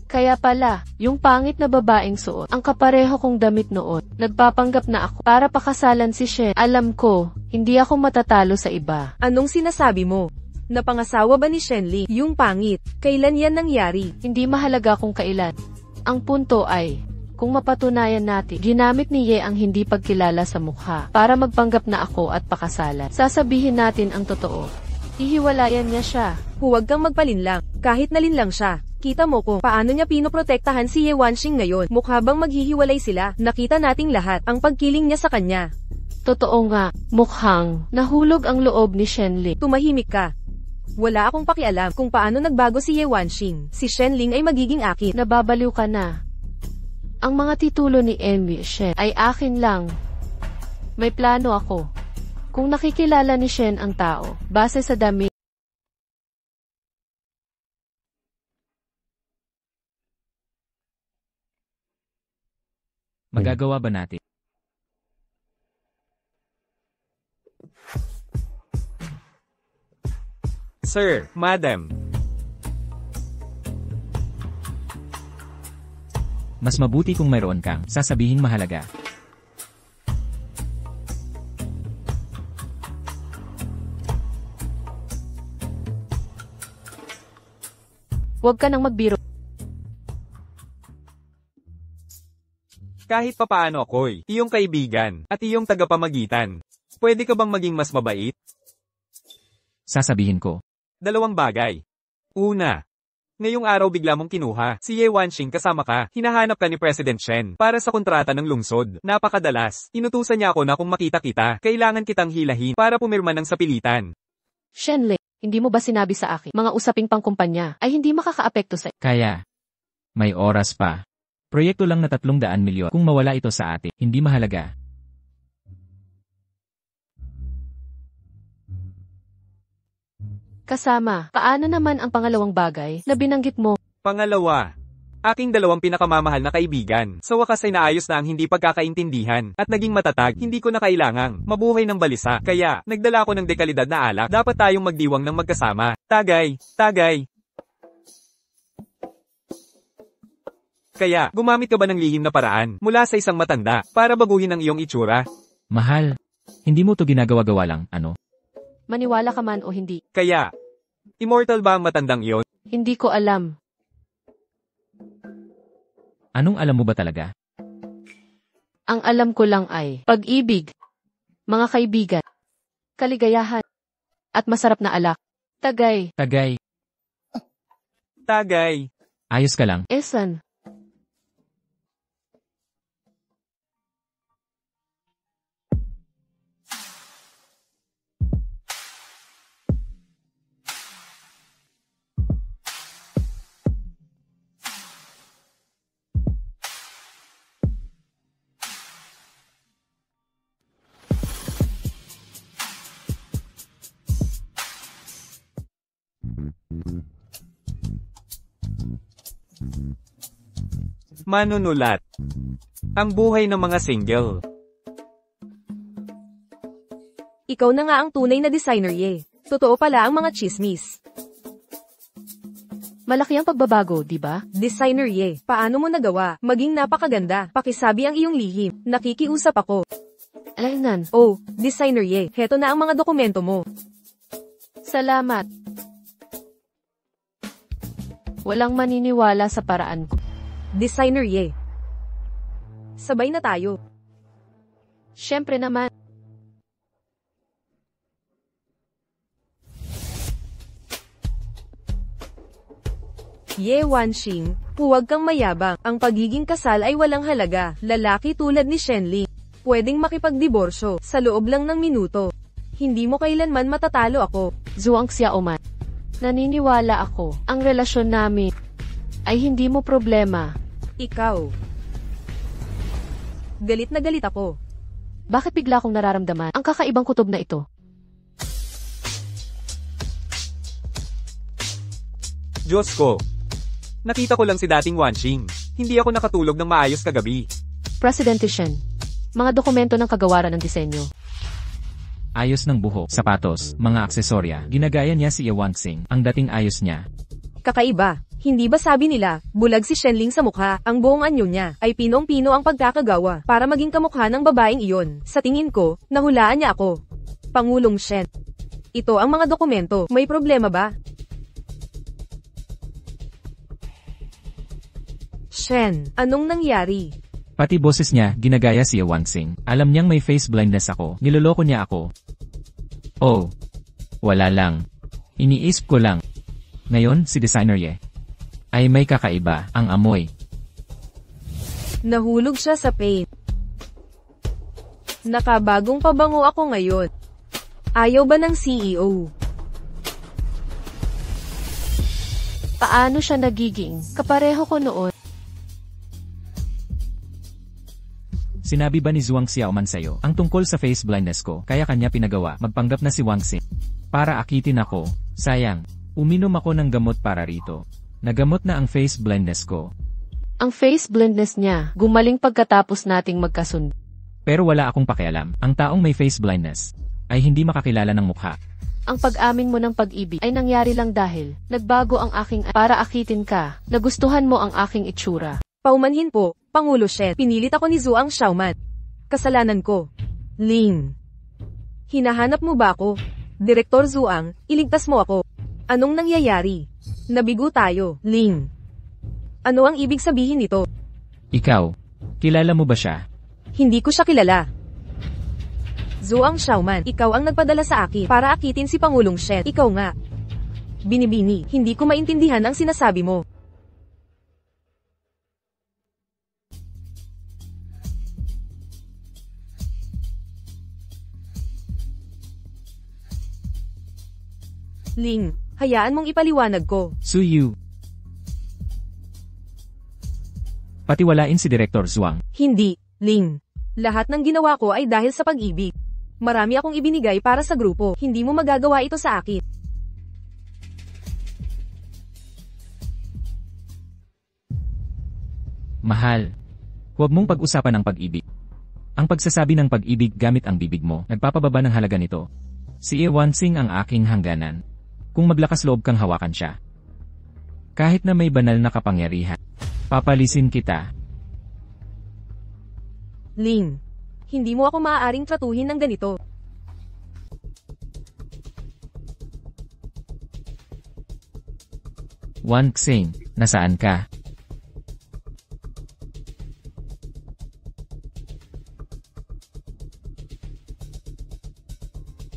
Kaya pala, yung pangit na babaeng suot, ang kapareho kong damit noon, nagpapanggap na ako para pakasalan si Shen. Alam ko, hindi ako matatalo sa iba.
Anong sinasabi mo? Napangasawa ba ni Shenling? Yung pangit. Kailan yan nangyari?
Hindi mahalaga kung kailan. Ang punto ay, kung mapatunayan natin, ginamit ni Ye ang hindi pagkilala sa mukha para magpanggap na ako at pakasalan. Sasabihin natin ang totoo. Ihiwalayan niya siya.
Huwag kang magpalinlang. Kahit nalinlang siya. Kita mo kung paano niya pinoprotektahan si Ye Wanxing ngayon. Mukha bang maghihiwalay sila? Nakita nating lahat ang pagkiling niya sa kanya.
Totoo nga, mukhang nahulog ang loob ni Shenling.
Tumahimik ka. Wala akong pakialam kung paano nagbago si Ye Wanxing. Si Shenling ay magiging akin.
Nababaliw ka na. Ang mga titulo ni Envy Shen ay akin lang. May plano ako. Kung nakikilala ni Shen ang tao, base sa dami,
Magagawa ba natin?
Sir, Madam.
Mas mabuti kung mayroon kang sasabihing mahalaga.
huwag ka nang magbiro.
Kahit papaano ako'y iyong kaibigan at iyong tagapamagitan. Pwede ka bang maging mas mabait?
Sasabihin ko.
2 bagay. Una, ngayong araw bigla mong kinuha si Ye Wanxing kasama ka. Hinahanap ka ni President Shen para sa kontrata ng lungsod. Napakadalas. Inutusan niya ako na kung makita kita, kailangan kitang hilahin para pumirma ng sapilitan.
Shenling, hindi mo ba sinabi sa akin, mga usaping pangkumpanya ay hindi makakaapekto sa...
Kaya, may oras pa. Proyekto lang na 300 milyon. Kung mawala ito sa atin, hindi mahalaga.
Kasama, paano naman ang pangalawang bagay na binanggit mo?
Pangalawa, aking 2 pinakamamahal na kaibigan. Sa wakas ay naayos na ang hindi pagkakaintindihan at naging matatag. Hindi ko na kailangang mabuhay ng balisa. Kaya, nagdala ako ng dekalidad na alak. Dapat tayong magdiwang ng magkasama. Tagay, tagay. Kaya, gumamit ka ba ng lihim na paraan mula sa isang matanda para baguhin ang iyong itsura?
Mahal, hindi mo to ginagawa-gawa lang, ano?
Maniwala ka man o hindi?
Kaya, immortal ba ang matandang iyon?
Hindi ko alam.
Anong alam mo ba talaga?
Ang alam ko lang ay pag-ibig, mga kaibigan, kaligayahan, at masarap na alak. Tagay,
Tagay,
Tagay.
ayos ka lang.
Esan.
Manunulat. Ang buhay ng mga single.
Ikaw na nga ang tunay na designer, Ye. Totoo pala ang mga chismis.
Malaki ang pagbabago, di ba?
Designer, Ye. Paano mo nagawa? Maging napakaganda. Pakisabi ang iyong lihim. Nakikiusap ako.
Alainan.
Oh, designer, Ye. Heto na ang mga dokumento mo.
Salamat. Walang maniniwala sa paraan ko.
Designer, Ye. Sabay na tayo.
Siyempre naman.
Ye Wanxing, huwag kang mayabang. Ang pagiging kasal ay walang halaga. Lalaki tulad ni Shenling, pwedeng makipagdiborsyo sa loob lang ng minuto. Hindi mo kailanman matatalo ako.
Zhuang Xiaoman. Naniniwala ako, ang relasyon namin ay hindi mo problema.
Ikaw. Galit na galit ako.
Bakit bigla kong nararamdaman ang kakaibang kutob na ito?
Diyos ko. Nakita ko lang si dating Wanxing. Hindi ako nakatulog ng maayos kagabi.
Presidente Shen, mga dokumento ng kagawaran ng disenyo.
Ayos ng buhok, sapatos, mga aksesorya. Ginagaya niya si Ye Wanxing. Ang dating ayos niya.
Kakaiba. Hindi ba sabi nila, bulag si Shenling sa mukha, ang buong anyo niya, ay pinong-pino ang pagkakagawa, para maging kamukha ng babaeng iyon. Sa tingin ko, nahulaan niya ako. Pangulong Shen. Ito ang mga dokumento, may problema ba? Shen, anong nangyari?
Pati boses niya, ginagaya si Ye Wanxing. Alam niyang may face blindness ako. Niloloko niya ako. Oh. Wala lang. Iniisip ko lang. Ngayon, si Designer Ye ay may kakaiba, ang amoy.
Nahulog siya sa pain. Nakabagong pabango ako ngayon. Ayaw ba ng CEO?
Paano siya nagiging kapareho ko noon?
Sinabi ba ni Zhuang Xiaoman sa'yo ang tungkol sa face blindness ko, kaya kanya pinagawa, magpanggap na si Wanxing para akitin ako? Sayang, uminom ako ng gamot para rito. Nagamot na ang face blindness ko.
Ang face blindness niya, gumaling pagkatapos nating magkasundo.
Pero wala akong pakialam, ang taong may face blindness ay hindi makakilala ng mukha.
Ang pag-amin mo ng pag-ibig ay nangyari lang dahil nagbago ang aking para akitin ka, nagustuhan mo ang aking itsura.
Paumanhin po, Pangulo Shen. Pinilit ako ni Zhuang Xiaoman. Kasalanan ko. Ling. Hinahanap mo ba ako? Direktor Zhuang, iligtas mo ako. Anong nangyayari? Nabigo tayo, Ling. Ano ang ibig sabihin nito?
Ikaw, kilala mo ba siya?
Hindi ko siya kilala. Zhuang Xiaoman, ikaw ang nagpadala sa akin para akitin si Pangulong Shen. Ikaw nga. Binibini, hindi ko maintindihan ang sinasabi mo. Ling, hayaan mong ipaliwanag ko.
Suyu. Patiwalain si Direktor Zhuang.
Hindi, Ling. Lahat ng ginawa ko ay dahil sa pag-ibig. Marami akong ibinigay para sa grupo. Hindi mo magagawa ito sa akin.
Mahal. Huwag mong pag-usapan ang pag-ibig. Ang pagsasabi ng pag-ibig gamit ang bibig mo, nagpapababa ng halaga nito. Si Ye Wanxing ang aking hangganan. Kung maglakas loob kang hawakan siya. Kahit na may banal na kapangyarihan, papalisin kita.
Ling, hindi mo ako maaaring tratuhin ng ganito.
Wanxing, nasaan ka?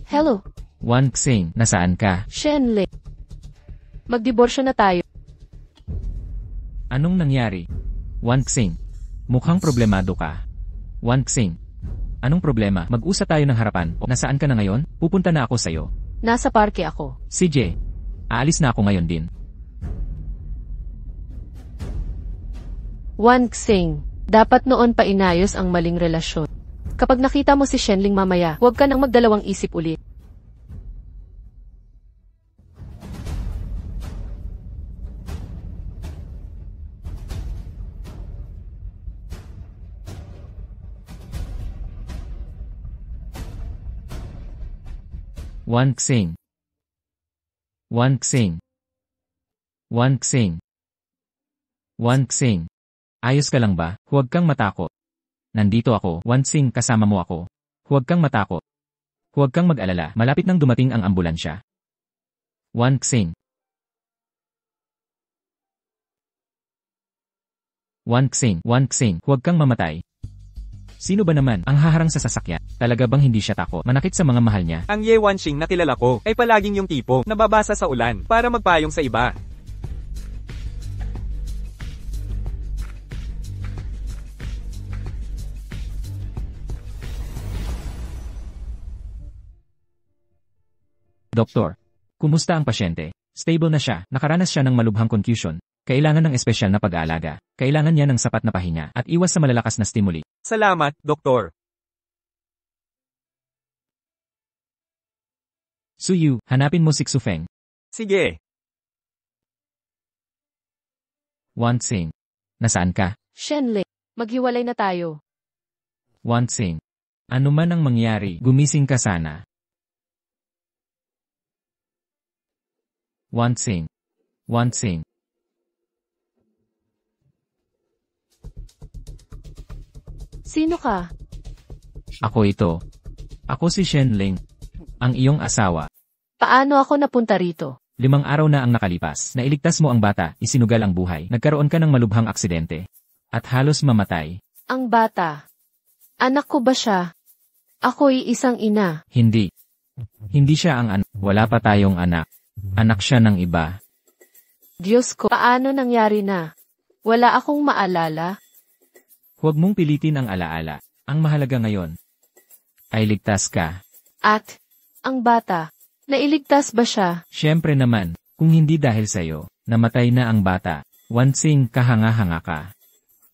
Hello,
Wanxing, nasaan ka?
Shenling. Magdiborsyo na tayo.
Anong nangyari? Wanxing, mukhang problemado ka. Wanxing, anong problema? Mag-usap tayo ng harapan. Nasaan ka na ngayon? Pupunta na ako sa'yo.
Nasa parke ako.
CJ, aalis na ako ngayon din.
Wanxing, dapat noon pa inayos ang maling relasyon. Kapag nakita mo si Shenling mamaya, huwag ka nang magdalawang isip ulit.
Wanxing. Wanxing. Wanxing. Wanxing. Ayos ka lang ba? Huwag kang matakot. Nandito ako, Wanxing, kasama mo ako. Huwag kang matakot. Huwag kang mag-alala, malapit nang dumating ang ambulansya. Wanxing. Wanxing, Wanxing, huwag kang mamatay. Sino ba naman ang haharang sa sasakyan? Talaga bang hindi siya takot? Manakit sa mga mahal niya?
Ang Ye Wanxing na kilala ko ay palaging yung tipo na babasa sa ulan para magpayong sa iba.
Doktor, kumusta ang pasyente? Stable na siya, nakaranas siya ng malubhang confusion. Kailangan ng espesyal na pag-aalaga. Kailangan niya ng sapat na pahinga at iwas sa malalakas na stimuli.
Salamat, Doktor.
Suyu, hanapin mo si Xufeng.
Sige.
Wansing. Nasaan ka?
Shenling, maghiwalay na tayo.
Wansing. Ano man ang mangyari, gumising ka sana. Wansing. Wansing.
Sino ka?
Ako ito. Ako si Shenling. Ang iyong asawa.
Paano ako napunta rito?
5 araw na ang nakalipas. Nailigtas mo ang bata, isinugal ang buhay. Nagkaroon ka ng malubhang aksidente. At halos mamatay.
Ang bata. Anak ko ba siya? Ako'y isang ina.
Hindi. Hindi siya ang anak. Wala pa tayong anak. Anak siya ng iba.
Diyos ko, paano nangyari na? Wala akong maalala.
Huwag mong pilitin ang alaala. Ang mahalaga ngayon ay ligtas ka.
At, ang bata, nailigtas ba siya?
Siyempre naman, kung hindi dahil sa'yo, namatay na ang bata. Wansing, kahanga-hanga ka.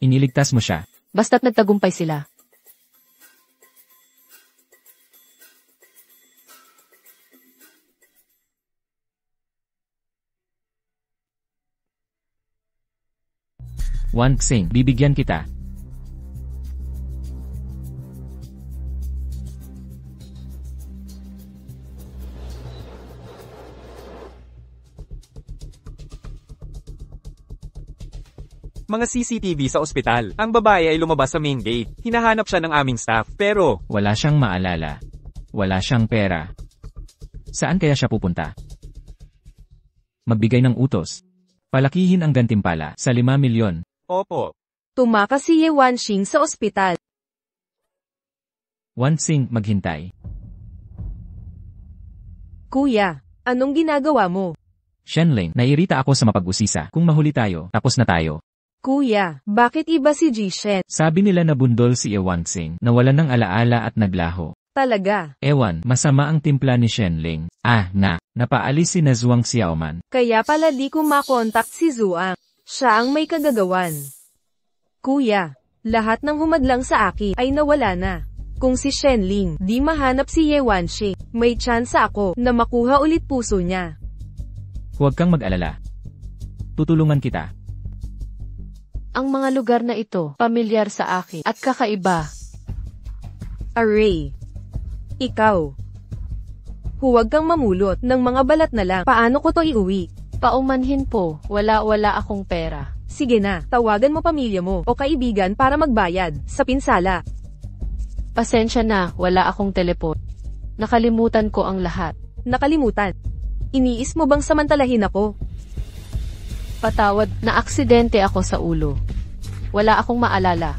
Iniligtas mo siya.
Basta't nagtagumpay sila.
Wansing, bibigyan kita.
Mga CCTV sa ospital. Ang babae ay lumabas sa main gate. Hinahanap siya ng aming staff, pero
Wala siyang maalala. Wala siyang pera. Saan kaya siya pupunta? Magbigay ng utos. Palakihin ang gantimpala sa 5 milyon.
opo.
Tumakas si Ye Wanxing sa ospital.
Wansing, maghintay.
Kuya, anong ginagawa mo?
Shenling, naiirita ako sa mapag-usisa. Kung mahuli tayo, tapos na tayo.
Kuya, bakit iba si Jishen?
Sabi nila na bundol si Wansing, nawalan ng alaala at naglaho.
Talaga.
Ewan, masama ang timpla ni Shenling. Napaalis si Nazwang Xiaoman.
Kaya pala di ko makontak si Zuang. Siya ang may kagagawan. Kuya, lahat ng humadlang sa akin ay nawala na. Kung si Shenling di mahanap si Ye Wanxing, may tsansa ako na makuha ulit puso niya.
Huwag kang mag-alala. Tutulungan kita.
Ang mga lugar na ito, pamilyar sa akin at kakaiba.
Array. Ikaw. Huwag kang mamulot ng mga balat na lang. Paano ko to iuwi?
Paumanhin po, wala akong pera.
Sige na, tawagan mo pamilya mo o kaibigan para magbayad sa pinsala.
Pasensya na, wala akong telepon. Nakalimutan ko ang lahat.
Nakalimutan. Iniis mo bang samantalahin ako?
Patawad, na aksidente ako sa ulo. Wala akong maalala.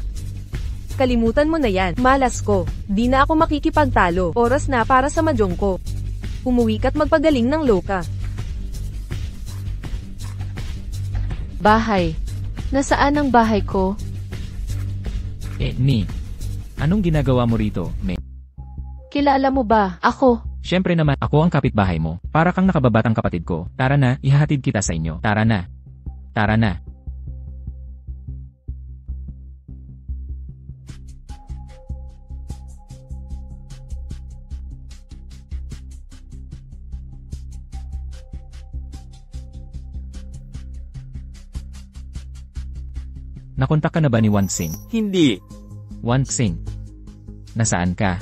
Kalimutan mo na yan, malas ko. Di na ako makikipagtalo. Oras na para sa mahjong ko. Umuwi ka't magpagaling ng loka.
Bahay. Nasaan ang bahay ko?
Anong ginagawa mo rito, Me?
Kilala mo ba? Ako.
Siyempre naman, ako ang kapitbahay mo. Para kang nakababatang kapatid ko. Tara na, ihahatid kita sa inyo. Tara na. Tara na. Nakontak ka na ba ni Wansing?
Hindi.
Wansing. Nasaan ka?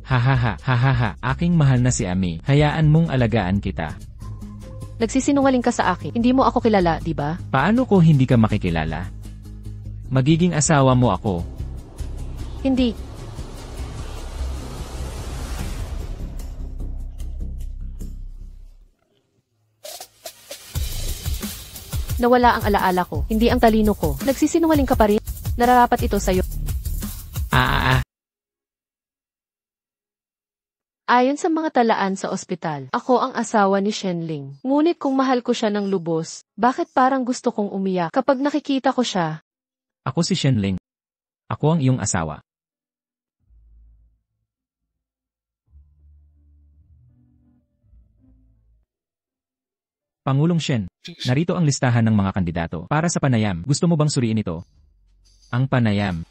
Hahaha, aking mahal na si Ami. Hayaan mong alagaan kita.
Nagsisinungaling ka sa akin. Hindi mo ako kilala, di ba?
Paano ko hindi ka makikilala? Magiging asawa mo ako.
Hindi. Nawala ang alaala ko, hindi ang talino ko. Nagsisinungaling ka pa rin. Nararapat ito sa'yo. Ayon sa mga talaan sa ospital, ako ang asawa ni Shenling. Ngunit kung mahal ko siya ng lubos, bakit parang gusto kong umiyak kapag nakikita ko siya?
Ako si Shenling. Ako ang iyong asawa. Pangulong Shen, narito ang listahan ng mga kandidato para sa panayam. Gusto mo bang suriin ito? Ang panayam.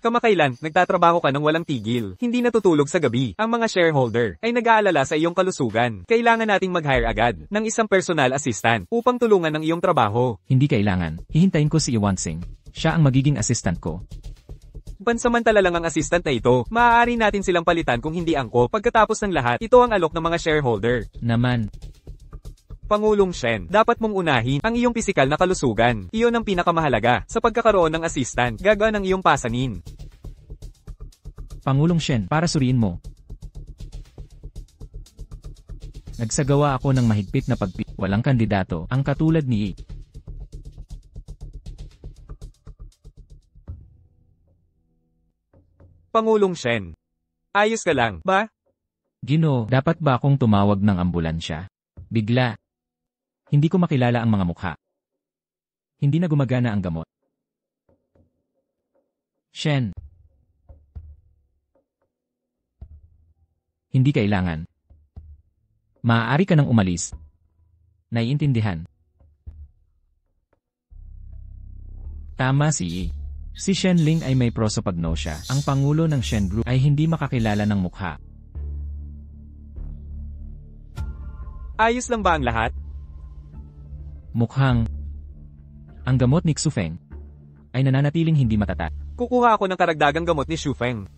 Kamakailan, nagtatrabaho ka ng walang tigil, hindi natutulog sa gabi. Ang mga shareholder ay nag-aalala sa iyong kalusugan. Kailangan nating mag-hire agad ng isang personal assistant upang tulungan ang iyong trabaho.
Hindi kailangan. Hihintayin ko si Iwansing. Siya ang magiging assistant ko.
Pansamantala lang ang assistant na ito. Maaari natin silang palitan kung hindi angko. Pagkatapos ng lahat, ito ang alok ng mga shareholder.
Naman.
Pangulong Shen, dapat mong unahin ang iyong pisikal na kalusugan. Iyon ang pinakamahalaga. Sa pagkakaroon ng assistant, gagaan ang iyong pasanin.
Pangulong Shen, para suriin mo. Nagsagawa ako ng mahigpit na walang kandidato ang katulad ni
Pangulong Shen, ayos ka lang, ba?
Ginoo, dapat ba akong tumawag ng ambulansya? Bigla. Hindi ko makilala ang mga mukha. Hindi na gumagana ang gamot. Shen. Hindi kailangan. Maaari ka nang umalis. Naiintindihan. Tama si Shen Ling ay may prosopagnosia. Ang pangulo ng Shen Group ay hindi makakilala ng mukha.
Ayos lang ba ang lahat?
Mukhang ang gamot ni Xufeng ay nananatiling hindi matatag.
Kukuha ako ng karagdagang gamot ni Xufeng.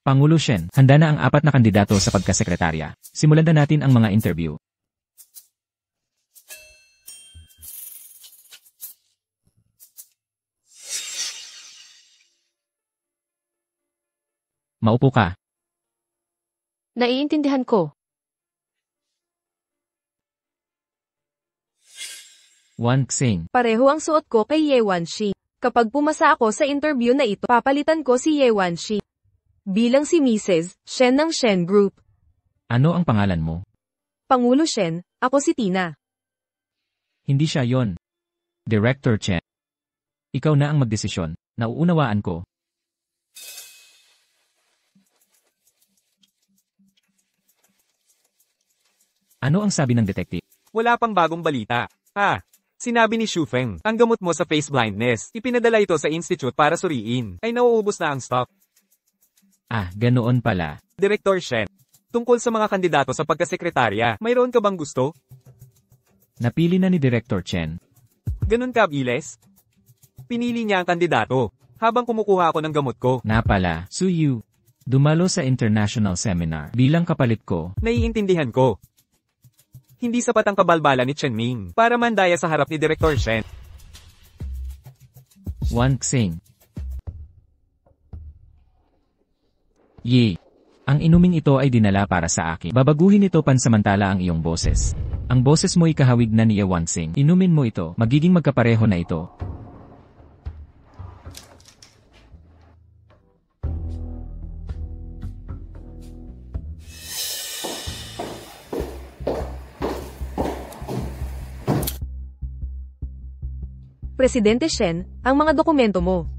Pangulo Shen, handa na ang 4 na kandidato sa pagkasekretarya. Simulan na natin ang mga interview. Maupo ka.
Naiintindihan ko.
Xing.
Pareho ang suot ko kay Ye Wanshi. Kapag pumasa ako sa interview na ito, papalitan ko si Ye Wanshi. Bilang si Mrs. Shen ng Shen Group.
Ano ang pangalan mo?
Pangulo Shen, ako si Tina.
Hindi siya yon. Director Chen. Ikaw na ang magdesisyon. Nauunawaan ko. Ano ang sabi ng detective?
Wala pang bagong balita. Sinabi ni Xufeng, ang gamot mo sa face blindness, ipinadala ito sa institute para suriin, ay nauubos na ang stock.
Ganoon pala.
Director Shen, tungkol sa mga kandidato sa pagkasekretarya, mayroon ka bang gusto?
Napili na ni Director Chen.
Ganun ka, Iles? Pinili niya ang kandidato, habang kumukuha ako ng gamot ko.
Na pala, Suyu. Dumalo sa international seminar. Bilang kapalit ko.
Naiintindihan ko. Hindi sapat ang kabalbala ni Chen Ming para mandaya sa harap ni Director Shen.
Xing. Ang inuming ito ay dinala para sa akin. Babaguhin ito pansamantala ang iyong boses. Ang boses mo ikahawig na ni Xing. Inumin mo ito, magiging magkapareho na ito.
Presidente Shen, ang mga dokumento mo.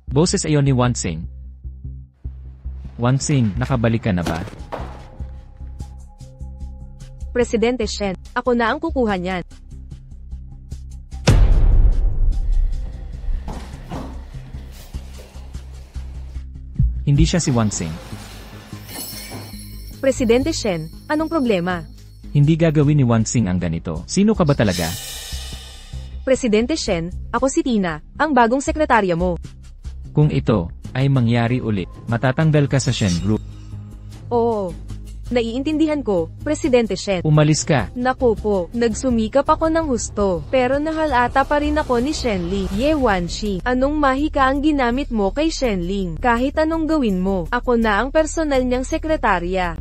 Boses ayon ni Xing. Xing, nakabalik ka na ba?
Presidente Shen, ako na ang kukuha niyan.
Hindi siya si Xing.
Presidente Shen, anong problema?
Hindi gagawin ni Xing ang ganito. Sino ka ba talaga?
Presidente Shen, ako si Tina, ang bagong sekretarya mo.
Kung ito ay mangyari ulit, matatanggal ka sa Shen Group.
Oo. Naiintindihan ko, Presidente Shen.
Umalis ka.
Naku po, nagsumikap ako ng husto, pero nahalata pa rin ako ni Shenling. Ye Wanshi, anong mahika ang ginamit mo kay Shenling? Kahit anong gawin mo, ako na ang personal niyang sekretarya.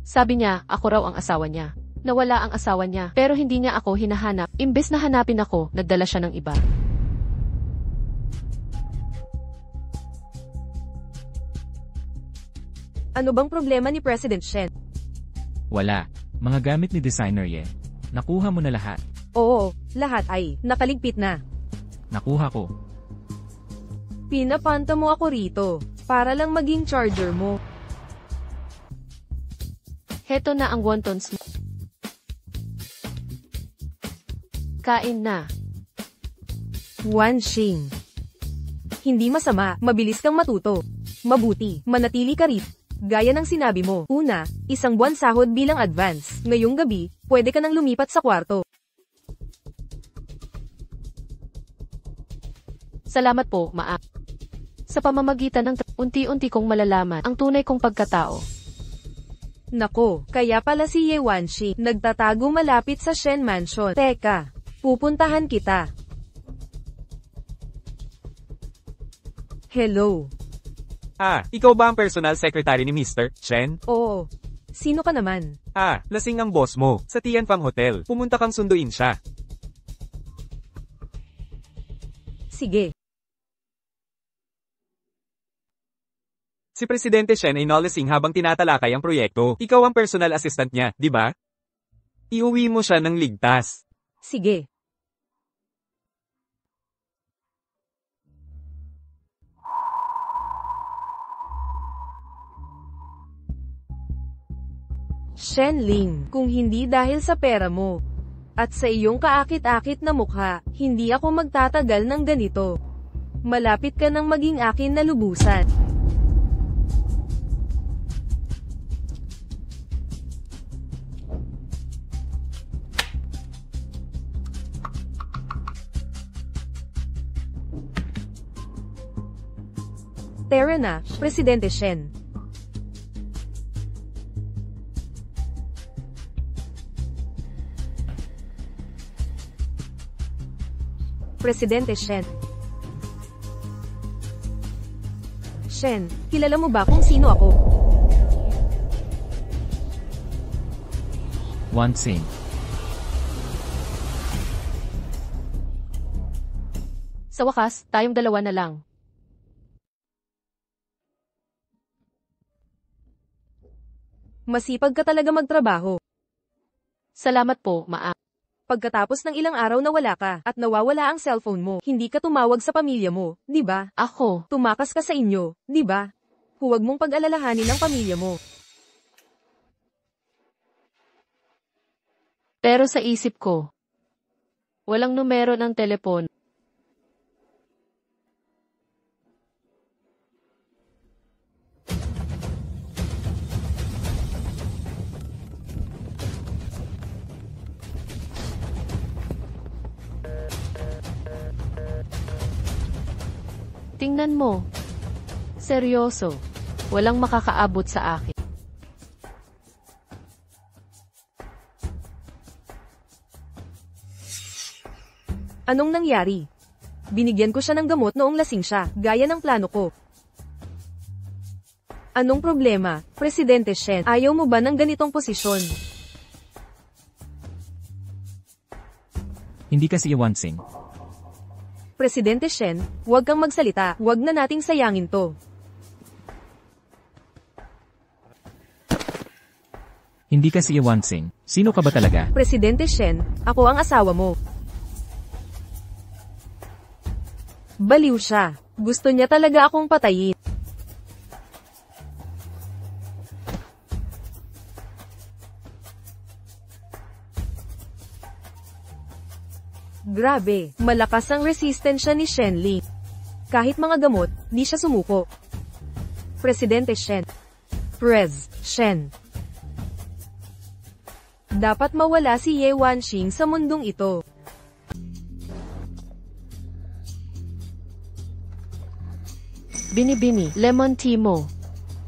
Sabi niya, ako raw ang asawa niya. Nawala ang asawa niya, pero hindi niya ako hinahanap. Imbes na hanapin ako, nagdala siya ng iba.
Ano bang problema ni President Shen?
Wala. Mga gamit ni designer Ye. Nakuha mo na lahat.
Oo, lahat ay nakaligpit na.
Nakuha ko.
Pinapanta mo ako rito. para lang maging charger mo.
Heto na ang wontons mo. Kain na.
Wanxing. Hindi masama, mabilis kang matuto. Mabuti, manatili ka rito. Gaya ng sinabi mo, una, 1 buwan sahod bilang advance. Ngayong gabi, pwede ka nang lumipat sa kwarto.
Salamat po, Maa. Sa pamamagitan ng unti-unti kong malalaman ang tunay kong pagkatao.
Nako, kaya pala si Ye Wanxi, nagtatago malapit sa Shen Mansion. Teka, pupuntahan kita. Hello.
Ikaw ba ang personal secretary ni Mr. Shen?
Oo. Sino ka naman?
Lasing ang boss mo, sa Tianfang Hotel. Pumunta kang sunduin siya.
Sige.
Si Presidente Shen ay nalasing habang tinatalakay ang proyekto. Ikaw ang personal assistant niya, di ba? Iuwi mo siya ng ligtas.
Sige. Shen Ling, kung hindi dahil sa pera mo, at sa iyong kaakit-akit na mukha, hindi ako magtatagal ng ganito. Malapit ka nang maging akin na lubusan. Tara na, Presidente Shen. Presidente Shen. Shen, kilala mo ba kung sino ako?
Wanxing.
Sa wakas, tayong dalawa na lang.
Masipag ka talaga magtrabaho.
Salamat po, Maa.
Pagkatapos ng ilang araw na wala ka, at nawawala ang cellphone mo, hindi ka tumawag sa pamilya mo, di ba?
Ako,
Tumakas ka sa inyo, di ba? Huwag mong pag-alalahanin ang pamilya mo.
pero sa isip ko, walang numero ng telepon. Tingnan mo. Seryoso. Walang makakaabot sa akin.
Anong nangyari? Binigyan ko siya ng gamot noong lasing siya, gaya ng plano ko. Anong problema, Presidente Shen? Ayaw mo ba ng ganitong posisyon?
Hindi kasi Wanxing.
Presidente Shen, huwag kang magsalita, huwag na nating sayangin to.
Hindi kasi Wanxing. Sino ka ba talaga?
Presidente Shen, ako ang asawa mo. Baliw siya. Gusto niya talaga akong patayin. Grabe, malakas ang resistensya ni Shen Li. Kahit mga gamot, di siya sumuko. Presidente Shen. Prez, Shen. Dapat mawala si Ye Wanxing sa mundong ito.
Bini-bini, lemon tea mo.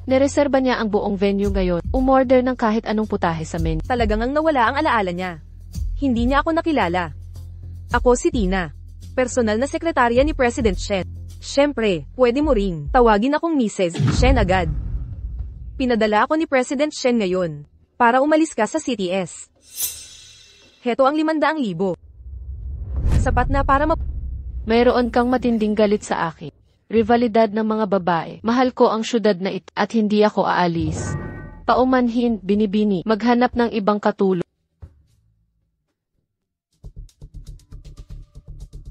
Nireserba niya ang buong venue ngayon. Umorder ng kahit anong putahe sa menu.
Talagang ang nawala ang alaala niya. Hindi niya ako nakilala. Ako si Tina. Personal na sekretarya ni President Shen. Siyempre, pwede mo ring tawagin akong Mrs. Shen agad. Pinadala ako ni President Shen ngayon para umalis ka sa CTS. Heto ang 500,000. Sapat na para
Mayroon kang matinding galit sa akin. Rivalidad ng mga babae. Mahal ko ang syudad na ito at hindi ako aalis. Paumanhin, bini-bini, maghanap ng ibang katulong.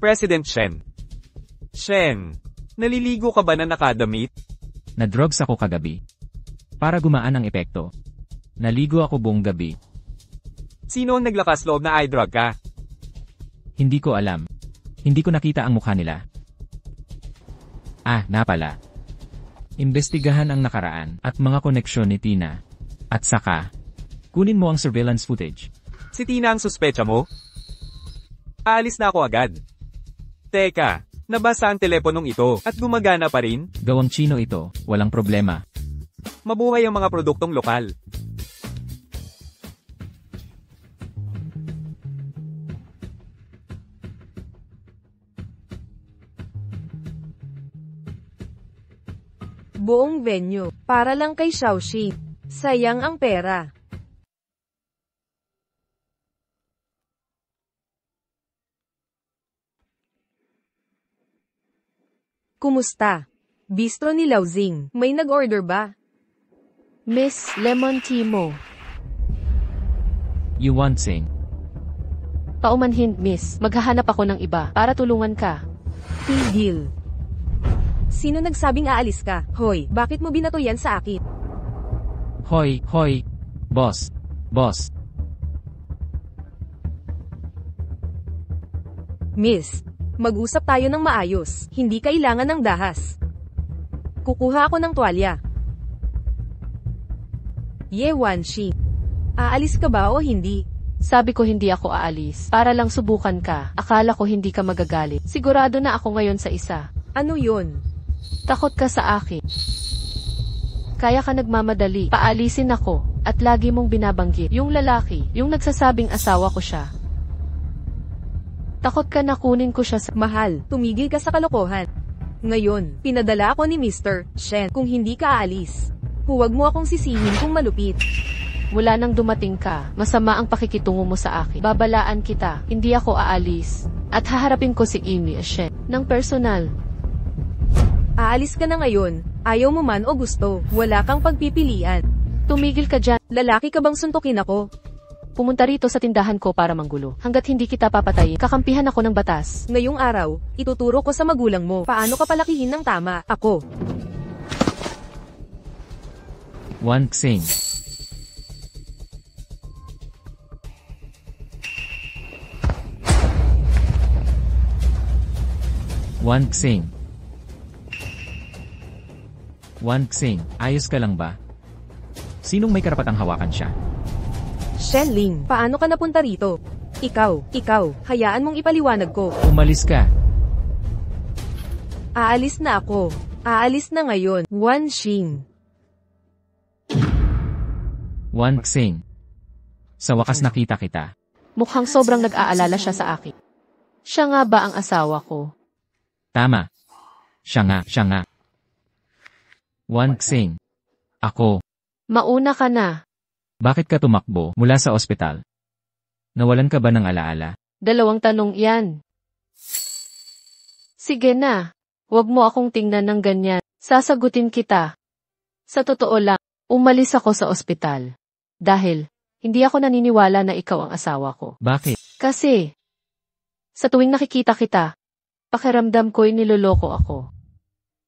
President Shen. Shen, naliligo ka ba na nakadamit?
Na-drugs ako kagabi. Para gumaan ang epekto. Naligo ako buong gabi.
Sino ang naglakas loob na eye drug ka?
Hindi ko alam. Hindi ko nakita ang mukha nila. Napala. Imbestigahan ang nakaraan at mga koneksyon ni Tina. At saka, kunin mo ang surveillance footage.
Si Tina ang suspecha mo? Aalis na ako agad. Teka, nabasa ang teleponong ito at gumagana pa rin?
Gawang Chino ito, walang problema.
Mabuhay ang mga produktong lokal.
Buong venue, para lang kay Xiaoxi. Sayang ang pera. Kumusta? Bistro ni Laozing, may nag-order ba?
Miss, lemon tea mo.
You want sing?
Paumanhin, miss. Maghahanap ako ng iba para tulungan ka.
Tigil. Sino nagsabing aalis ka? Hoy, bakit mo binato yan sa akin?
Hoy, hoy. Boss. Boss.
Miss, mag-usap tayo ng maayos. Hindi kailangan ng dahas. Kukuha ako ng tuwalya. Ye Wanshi. Aalis ka ba o hindi?
Sabi ko hindi ako aalis. Para lang subukan ka. Akala ko hindi ka magagalit. Sigurado na ako ngayon sa isa.
Ano yun?
Takot ka sa akin. Kaya ka nagmamadali. Paalisin ako. At lagi mong binabanggit. Yung lalaki. Yung nagsasabing asawa ko siya. Takot ka na kunin ko siya sa...
Mahal, tumigil ka sa kalokohan. Ngayon, pinadala ako ni Mr. Shen kung hindi ka aalis. Huwag mo akong sisihin kung malupit.
Mula nang dumating ka, masama ang pakikitungo mo sa akin. Babalaan kita, hindi ako aalis. At haharapin ko si Amy Shen ng personal.
Aalis ka na ngayon, ayaw mo man o gusto, wala kang pagpipilian.
Tumigil ka dyan.
Lalaki ka bang suntukin ako?
Pumunta rito sa tindahan ko para manggulo. Hanggat hindi kita papatayin, kakampihan ako ng batas.
Ngayong araw, ituturo ko sa magulang mo paano ka palakihin ng tama. Ako.
Wan Xing. Wan Xing. Wan Xing, ayos ka lang ba? Sinong may karapatang hawakan siya?
Shenling, paano ka napunta rito? Ikaw, hayaan mong ipaliwanag ko.
Umalis ka.
Aalis na ako. Aalis na ngayon. Wan Xing.
Wan Xing. Sa wakas nakita kita.
Mukhang sobrang nag-aalala siya sa akin. Siya nga ba ang asawa ko?
Tama. Siya nga. Wan Xing. Ako.
Mauna ka na.
Bakit ka tumakbo mula sa ospital? Nawalan ka ba ng alaala?
2 tanong yan. Sige na. Huwag mo akong tingnan ng ganyan. Sasagutin kita. Sa totoo lang, umalis ako sa ospital. Dahil, hindi ako naniniwala na ikaw ang asawa ko.
Bakit?
Kasi, sa tuwing nakikita kita, pakiramdam ko'y niloloko ako.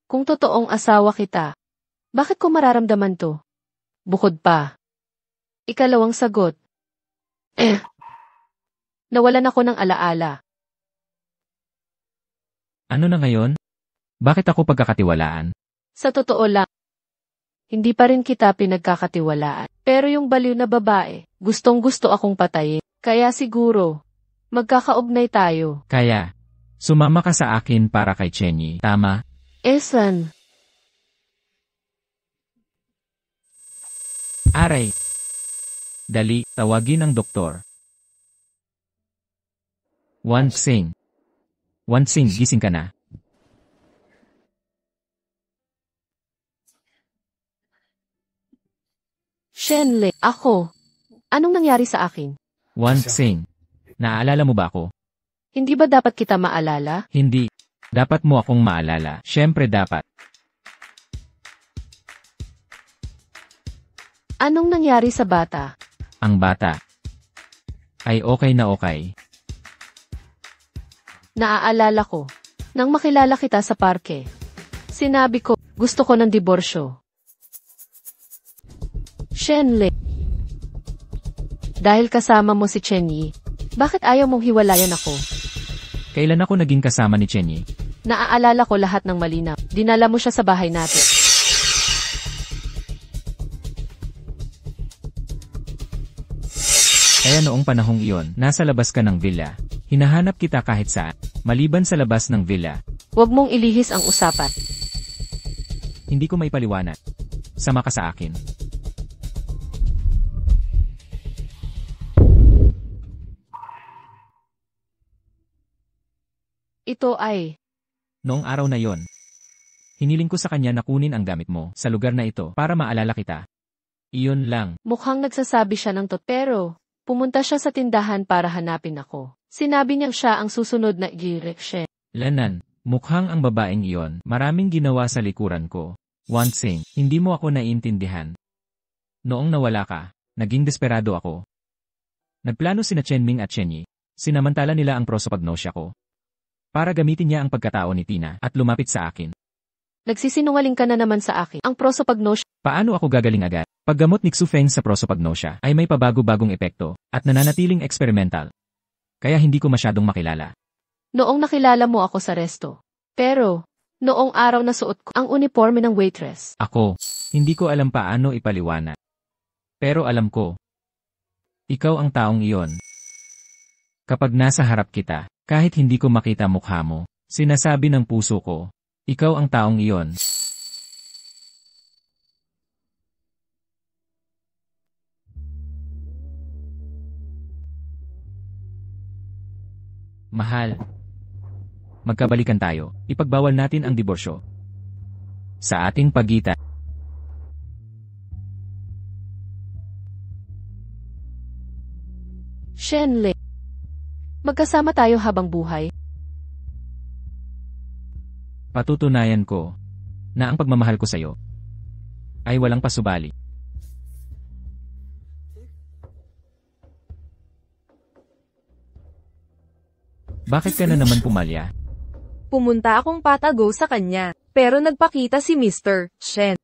Kung totoong asawa kita, bakit ko mararamdaman to? Bukod pa. Ikalawang sagot. Nawalan ako ng alaala.
Ano na ngayon? Bakit ako pagkakatiwalaan?
Sa totoo lang, hindi pa rin kita pinagkakatiwalaan. Pero yung baliw na babae, gustong-gusto akong patayin. Kaya siguro, magkakaugnay tayo.
Kaya, sumama ka sa akin para kay Chenyi, tama?
Esan.
Aray. Dali, tawagin ang doktor. Wan Xing. Wan Xing, gising ka na.
Shenle, ako. Anong nangyari sa akin?
Wan Xing. Naaalala mo ba ako?
Hindi ba dapat kita maalala?
Hindi. Dapat mo akong maalala. Siyempre dapat.
Anong nangyari sa bata?
Ang bata ay okay na okay.
Naaalala ko. Nang makilala kita sa parke. Sinabi ko, Gusto ko ng diborsyo. Shen Ling. Dahil kasama mo si Chen Yi, bakit ayaw mong hiwalayan ako?
Kailan ako naging kasama ni Chen Yi?
Naaalala ko lahat ng malinaw. Dinala mo siya sa bahay natin.
Kaya noong panahong iyon, nasa labas ka ng villa. Hinahanap kita kahit saan, maliban sa labas ng villa.
Huwag mong ilihis ang usapan.
Hindi ko maipaliwanag. Sama ka sa akin.
Ito ay...
Noong araw na yon, hiniling ko sa kanya na kunin ang gamit mo sa lugar na ito para maalala kita. Iyon lang.
Mukhang nagsasabi siya ng pero pumunta siya sa tindahan para hanapin ako. Sinabi niya siya ang susunod na direction.
Lanan, mukhang ang babaeng iyon, maraming ginawa sa likuran ko. Wansing, hindi mo ako naiintindihan. Noong nawala ka, naging desperado ako. Nagplano sina Chen Ming at Chen Yi. Sinamantala nila ang prosopagnosia ko. Para gamitin niya ang pagkatao ni Tina at lumapit sa akin.
Nagsisinungaling ka na naman sa akin. Ang prosopagnosia.
Paano ako gagaling agad? Paggamot ni Xufeng sa prosopagnosia ay may pabago-bagong epekto at nananatiling experimental. Kaya hindi ko masyadong makilala.
Noong nakilala mo ako sa resto. Pero, noong araw na suot ko ang uniforme ng waitress.
Ako, hindi ko alam paano ipaliwanag. Pero alam ko, ikaw ang taong iyon. Kapag nasa harap kita, kahit hindi ko makita mukha mo, sinasabi ng puso ko, ikaw ang taong iyon. Mahal. Magkabalikan tayo, ipagbawal natin ang diborsyo. Sa ating pagitan.
Shen Ling. Magkasama tayo habang buhay.
Patutunayan ko na ang pagmamahal ko sa'yo ay walang pasubali. Bakit ka na naman pumalya?
Pumunta akong patago sa kanya, pero nagpakita si Mr. Shen.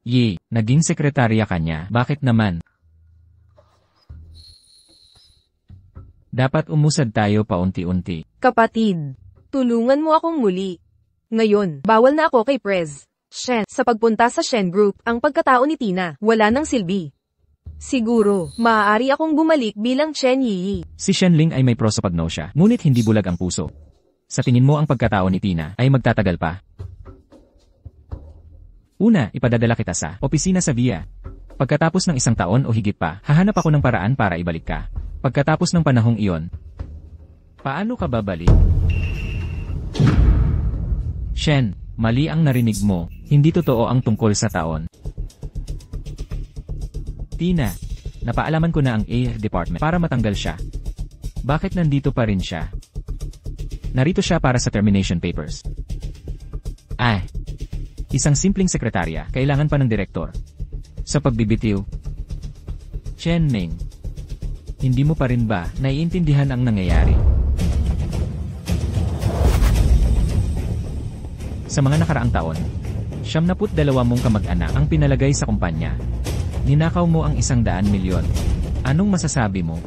Yi, naging sekretarya kanya. Bakit naman? Dapat umusad tayo paunti-unti.
Kapatid, tulungan mo akong muli. Ngayon, bawal na ako kay Prez Shen. Sa pagpunta sa Shen Group, ang pagkatao ni Tina, wala nang silbi. Siguro, maaari akong bumalik bilang Chen Yi.
Si Shen Ling ay may prosopagnosia, ngunit hindi bulag ang puso. Sa tingin mo ang pagkatao ni Tina ay magtatagal pa? Una, ipadadala kita sa opisina sa VIA. Pagkatapos ng 1 taon o higit pa, hahanap ako ng paraan para ibalik ka. Pagkatapos ng panahong iyon, paano ka babalik? Shen, mali ang narinig mo. Hindi totoo ang tungkol sa taon. Tina, napaalaman ko na ang AR department para matanggal siya. Bakit nandito pa rin siya? Narito siya para sa termination papers. Isang simpleng sekretarya, kailangan pa ng direktor. Sa pagbibitiw, Chen Ming, hindi mo pa rin ba naiintindihan ang nangyayari? Sa mga nakaraang taon, 72 mong kamag-anak ang pinalagay sa kumpanya. Ninakaw mo ang 100 milyon. Anong masasabi mo?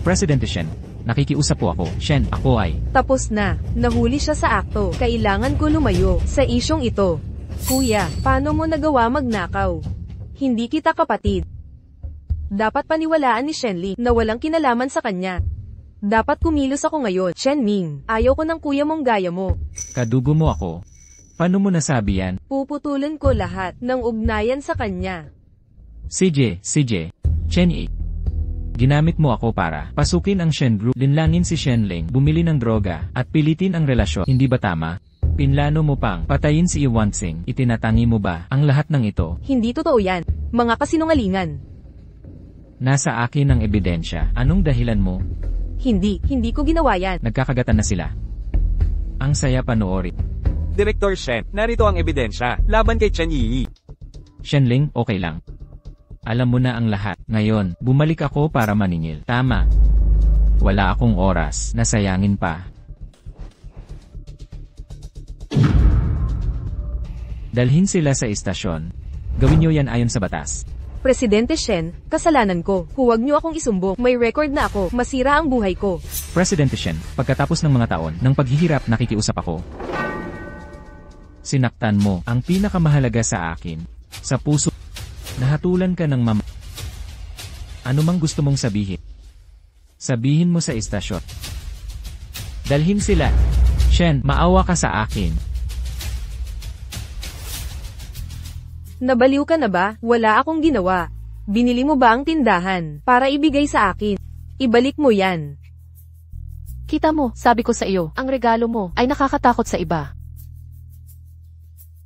Presidente Shen, nakikiusap po ako. Shen, ako ay...
Tapos na, nahuli siya sa akto. Kailangan ko lumayo sa isyong ito. Kuya, paano mo nagawa magnakaw? Hindi kita kapatid. Dapat paniwalaan ni Shen Ling na walang kinalaman sa kanya. Dapat kumilos ako ngayon. Chen Ming, ayaw ko ng kuya mong gaya mo.
Kadugo mo ako. Paano mo nasabi yan?
Puputulan ko lahat ng ugnayan sa kanya.
CJ, Chen Yi. Ginamit mo ako para pasukin ang Shen Group, linlangin si Shen Ling, bumili ng droga, at pilitin ang relasyon. Hindi ba tama? Pinlano mo pang patayin si Iwansing. Itinatangi mo ba ang lahat ng ito?
Hindi totoo yan. Mga kasinungalingan.
Nasa akin ang ebidensya. Anong dahilan mo?
Hindi ko ginawa yan.
Nagkakagatan na sila. Ang saya panoorin.
Director Shen, narito ang ebidensya, laban kay Chen Yi.
Shen Ling, okay lang. Alam mo na ang lahat. Ngayon, bumalik ako para maningil. Tama. Wala akong oras na sayangin pa. Dalhin sila sa istasyon. Gawin niyo yan ayon sa batas.
Presidente Shen, kasalanan ko. Huwag niyo akong isumbong. May record na ako. Masira ang buhay ko.
Presidente Shen, pagkatapos ng mga taon ng paghihirap nakikiusap ako. Sinaktan mo ang pinakamahalaga sa akin. Sa puso. Nahatulan ka ng Ano mang gusto mong sabihin? Sabihin mo sa istasyon. Dalhin sila. Shen, maawa ka sa akin.
Nabaliw ka na ba? Wala akong ginawa. Binili mo ba ang tindahan para ibigay sa akin? Ibalik mo yan.
Kita mo, sabi ko sa iyo, ang regalo mo ay nakakatakot sa iba.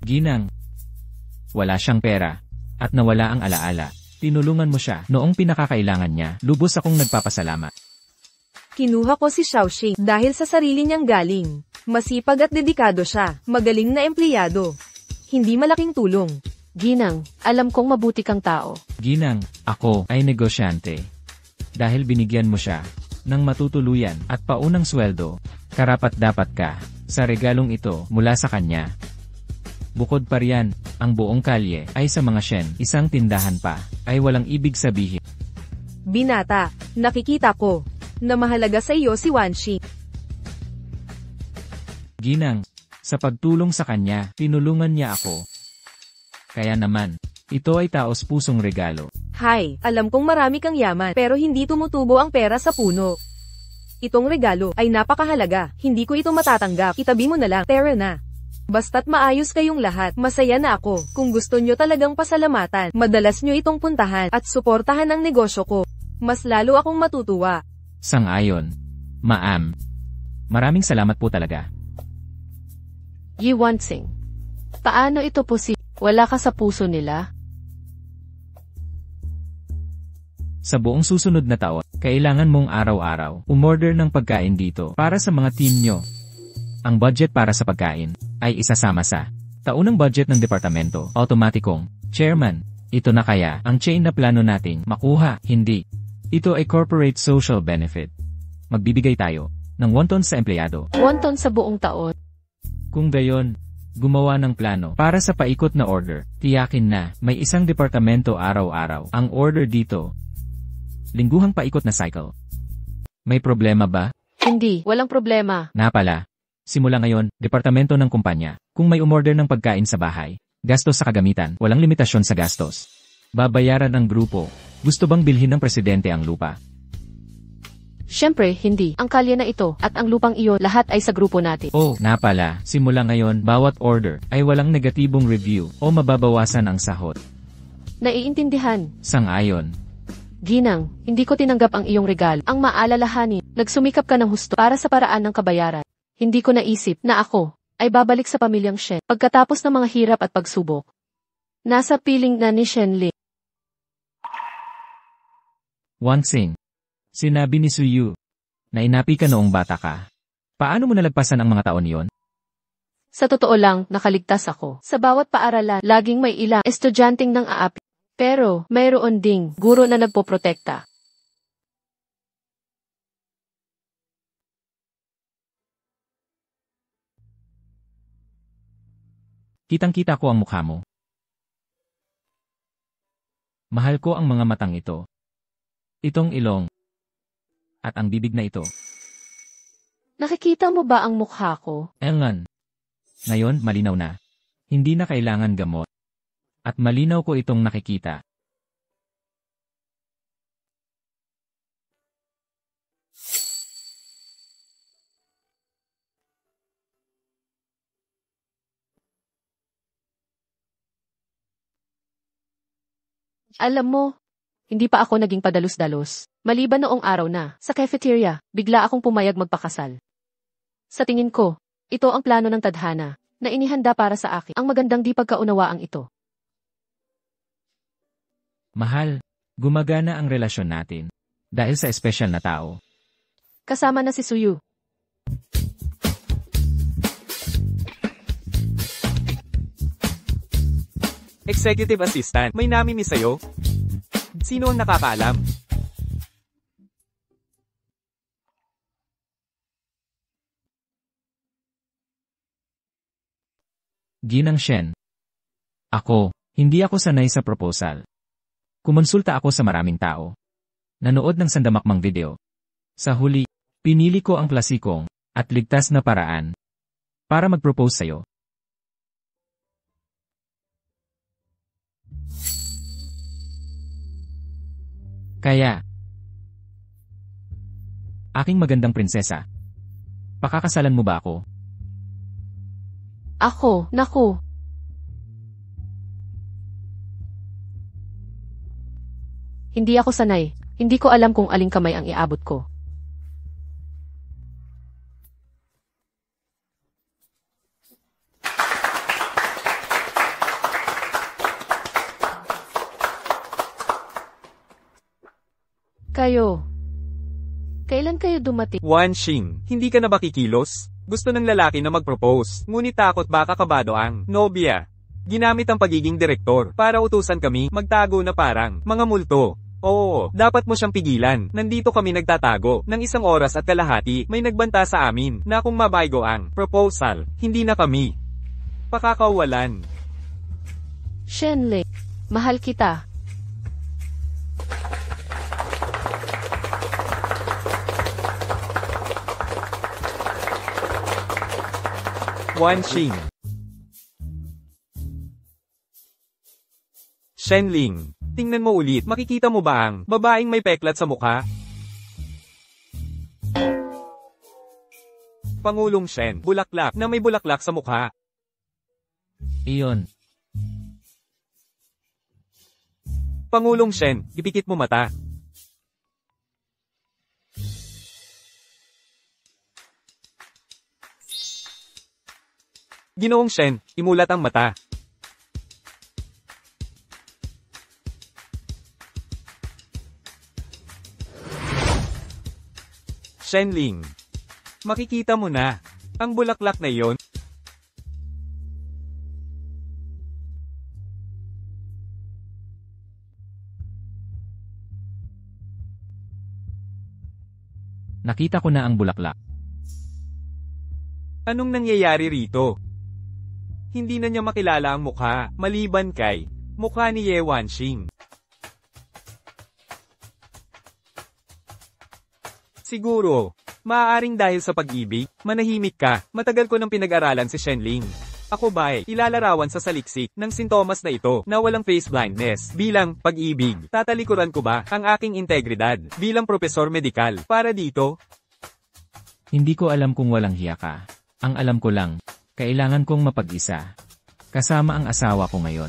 Ginang. Wala siyang pera. At nawala ang alaala. Tinulungan mo siya noong pinakakailangan niya. Lubos akong nagpapasalamat.
Kinuha ko si Xiaoxing dahil sa sarili niyang galing. Masipag at dedikado siya. Magaling na empleyado. Hindi malaking tulong.
Ginang, alam kong mabuti kang tao.
Ginang, ako ay negosyante. Dahil binigyan mo siya ng matutuluyan at paunang sweldo, karapat-dapat ka sa regalong ito mula sa kanya. Bukod pa riyan, ang buong kalye ay sa mga Shen, isang tindahan pa, ay walang ibig sabihin.
Binata, nakikita ko na mahalaga sa iyo si Wanshi.
Ginang, sa pagtulong sa kanya, tinulungan niya ako. Kaya naman, ito ay taos-pusong regalo.
Hay, alam kong marami kang yaman pero hindi tumutubo ang pera sa puno. Itong regalo ay napakahalaga, hindi ko ito matatanggap, itabi mo na lang, tara na. Basta't maayos kayong lahat, masaya na ako. Kung gusto nyo talagang pasalamatan, madalas nyo itong puntahan at suportahan ang negosyo ko. Mas lalo akong matutuwa.
Sang-ayon. Ma'am. Maraming salamat po talaga.
Yi Wanxing. Paano ito posible? Wala ka sa puso nila?
Sa buong susunod na taon, kailangan mong araw-araw umorder ng pagkain dito para sa mga team nyo. Ang budget para sa pagkain ay isasama sa taunang budget ng departamento, automatikong, chairman. Ito na kaya ang chain na plano nating makuha, hindi. Ito ay corporate social benefit. Magbibigay tayo ng wonton sa empleyado.
Wonton sa buong taon.
Kung gayon, gumawa ng plano para sa paikot na order. Tiyakin na may isang departamento araw-araw ang order dito. Lingguhang paikot na cycle. May problema ba?
Hindi, walang problema.
Napala. Simula ngayon, departamento ng kumpanya. Kung may umorder ng pagkain sa bahay, gastos sa kagamitan, walang limitasyon sa gastos. Babayaran ang grupo. Gusto bang bilhin ng presidente ang lupa?
Siyempre, hindi. Ang kalye na ito at ang lupang iyon, lahat ay sa grupo natin.
Oh, napala. Simula ngayon, bawat order ay walang negatibong review o mababawasan ang sahod.
Naiintindihan.
Sang-ayon.
Ginang, hindi ko tinanggap ang iyong regalo. Ang maalalahanin, nagsumikap ka ng husto para sa paraan ng kabayaran. Hindi ko naisip na ako ay babalik sa pamilyang Shen pagkatapos ng mga hirap at pagsubok. Nasa piling na ni Shen Li.
Wanxing. Sinabi ni Suyu na inapi ka noong bata ka. Paano mo nalagpasan ang mga taon yon?
Sa totoo lang, nakaligtas ako. Sa bawat paaralan, laging may ilang estudyanteng nang aapi. Pero, mayroon ding guro na nagpoprotekta.
Kitang-kita ko ang mukha mo. Mahal ko ang mga matang ito. Itong ilong. At ang bibig na ito.
Nakikita mo ba ang mukha ko?
Engan. Ngayon, malinaw na. Hindi na kailangan gamot. At malinaw ko itong nakikita.
Alam mo, hindi pa ako naging padalos-dalos. Maliban noong araw na, sa cafeteria, bigla akong pumayag magpakasal. Sa tingin ko, ito ang plano ng tadhana, na inihanda para sa akin. Ang magandang di pagkaunawaang ito.
Mahal, gumagana ang relasyon natin. Dahil sa espesyal na tao.
Kasama na si Suyu.
Executive Assistant, may namimiss sa'yo? Sino ang nakakaalam?
Ginang Shen. Hindi ako sanay sa proposal. Kumonsulta ako sa maraming tao. Nanood ng sandamakmang video. Sa huli, pinili ko ang klasikong at ligtas na paraan para mag-propose sa'yo. Kaya, aking magandang prinsesa, pakakasalan mo ba ako?
Ako, naku. Hindi ako sanay. Hindi ko alam kung aling kamay ang iabot ko. Kailan kayo dumating?
Wanxing, hindi ka na ba kikilos? Gusto ng lalaki na mag-propose, ngunit takot baka kabado ang nobya. Ginamit ang pagiging direktor para utusan kami magtago na parang mga multo. Oo, dapat mo siyang pigilan. Nandito kami nagtatago ng 1 oras at kalahati. May nagbanta sa amin na kung mabaygo ang proposal, hindi na kami pakakawalan.
Shenlei, mahal kita.
Wanxing. Shenling, tingnan mo ulit, makikita mo ba ang babaeng may peklat sa mukha? Pangulong Shen, bulaklak na may bulaklak sa mukha.
Iyon.
Pangulong Shen, ipikit mo mata. Ginoong Shen, imulat ang mata. Shenling, makikita mo na ang bulaklak na iyon.
Nakita ko na ang bulaklak.
Anong nangyayari rito? Hindi na niya makilala ang mukha, maliban kay mukha ni Ye Wanxing. Siguro, maaaring dahil sa pag-ibig, manahimik ka. Matagal ko nang pinag-aralan si Shenling. Ako ba ilalarawan sa saliksik ng sintomas na ito na walang face blindness bilang pag-ibig? Tatalikuran ko ba ang aking integridad bilang propesor medikal para dito?
Hindi ko alam kung walang hiya ka. Ang alam ko lang, kailangan kong mapag-isa. Kasama ang asawa ko ngayon.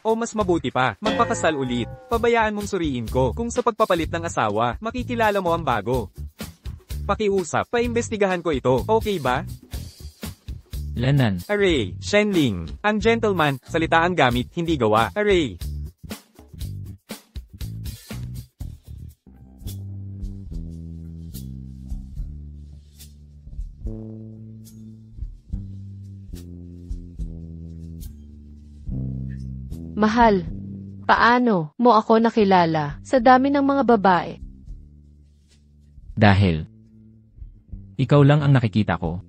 O mas mabuti pa, magpakasal ulit. Pabayaan mong suriin ko kung sa pagpapalit ng asawa, makikilala mo ang bago. Pakiusap, paimbestigahan ko ito, okay ba?
Lanan,
Aray, Shenling, ang gentleman, salita ang gamit, hindi gawa. Aray.
Mahal, paano mo ako nakilala sa dami ng mga babae?
dahil ikaw lang ang nakikita ko.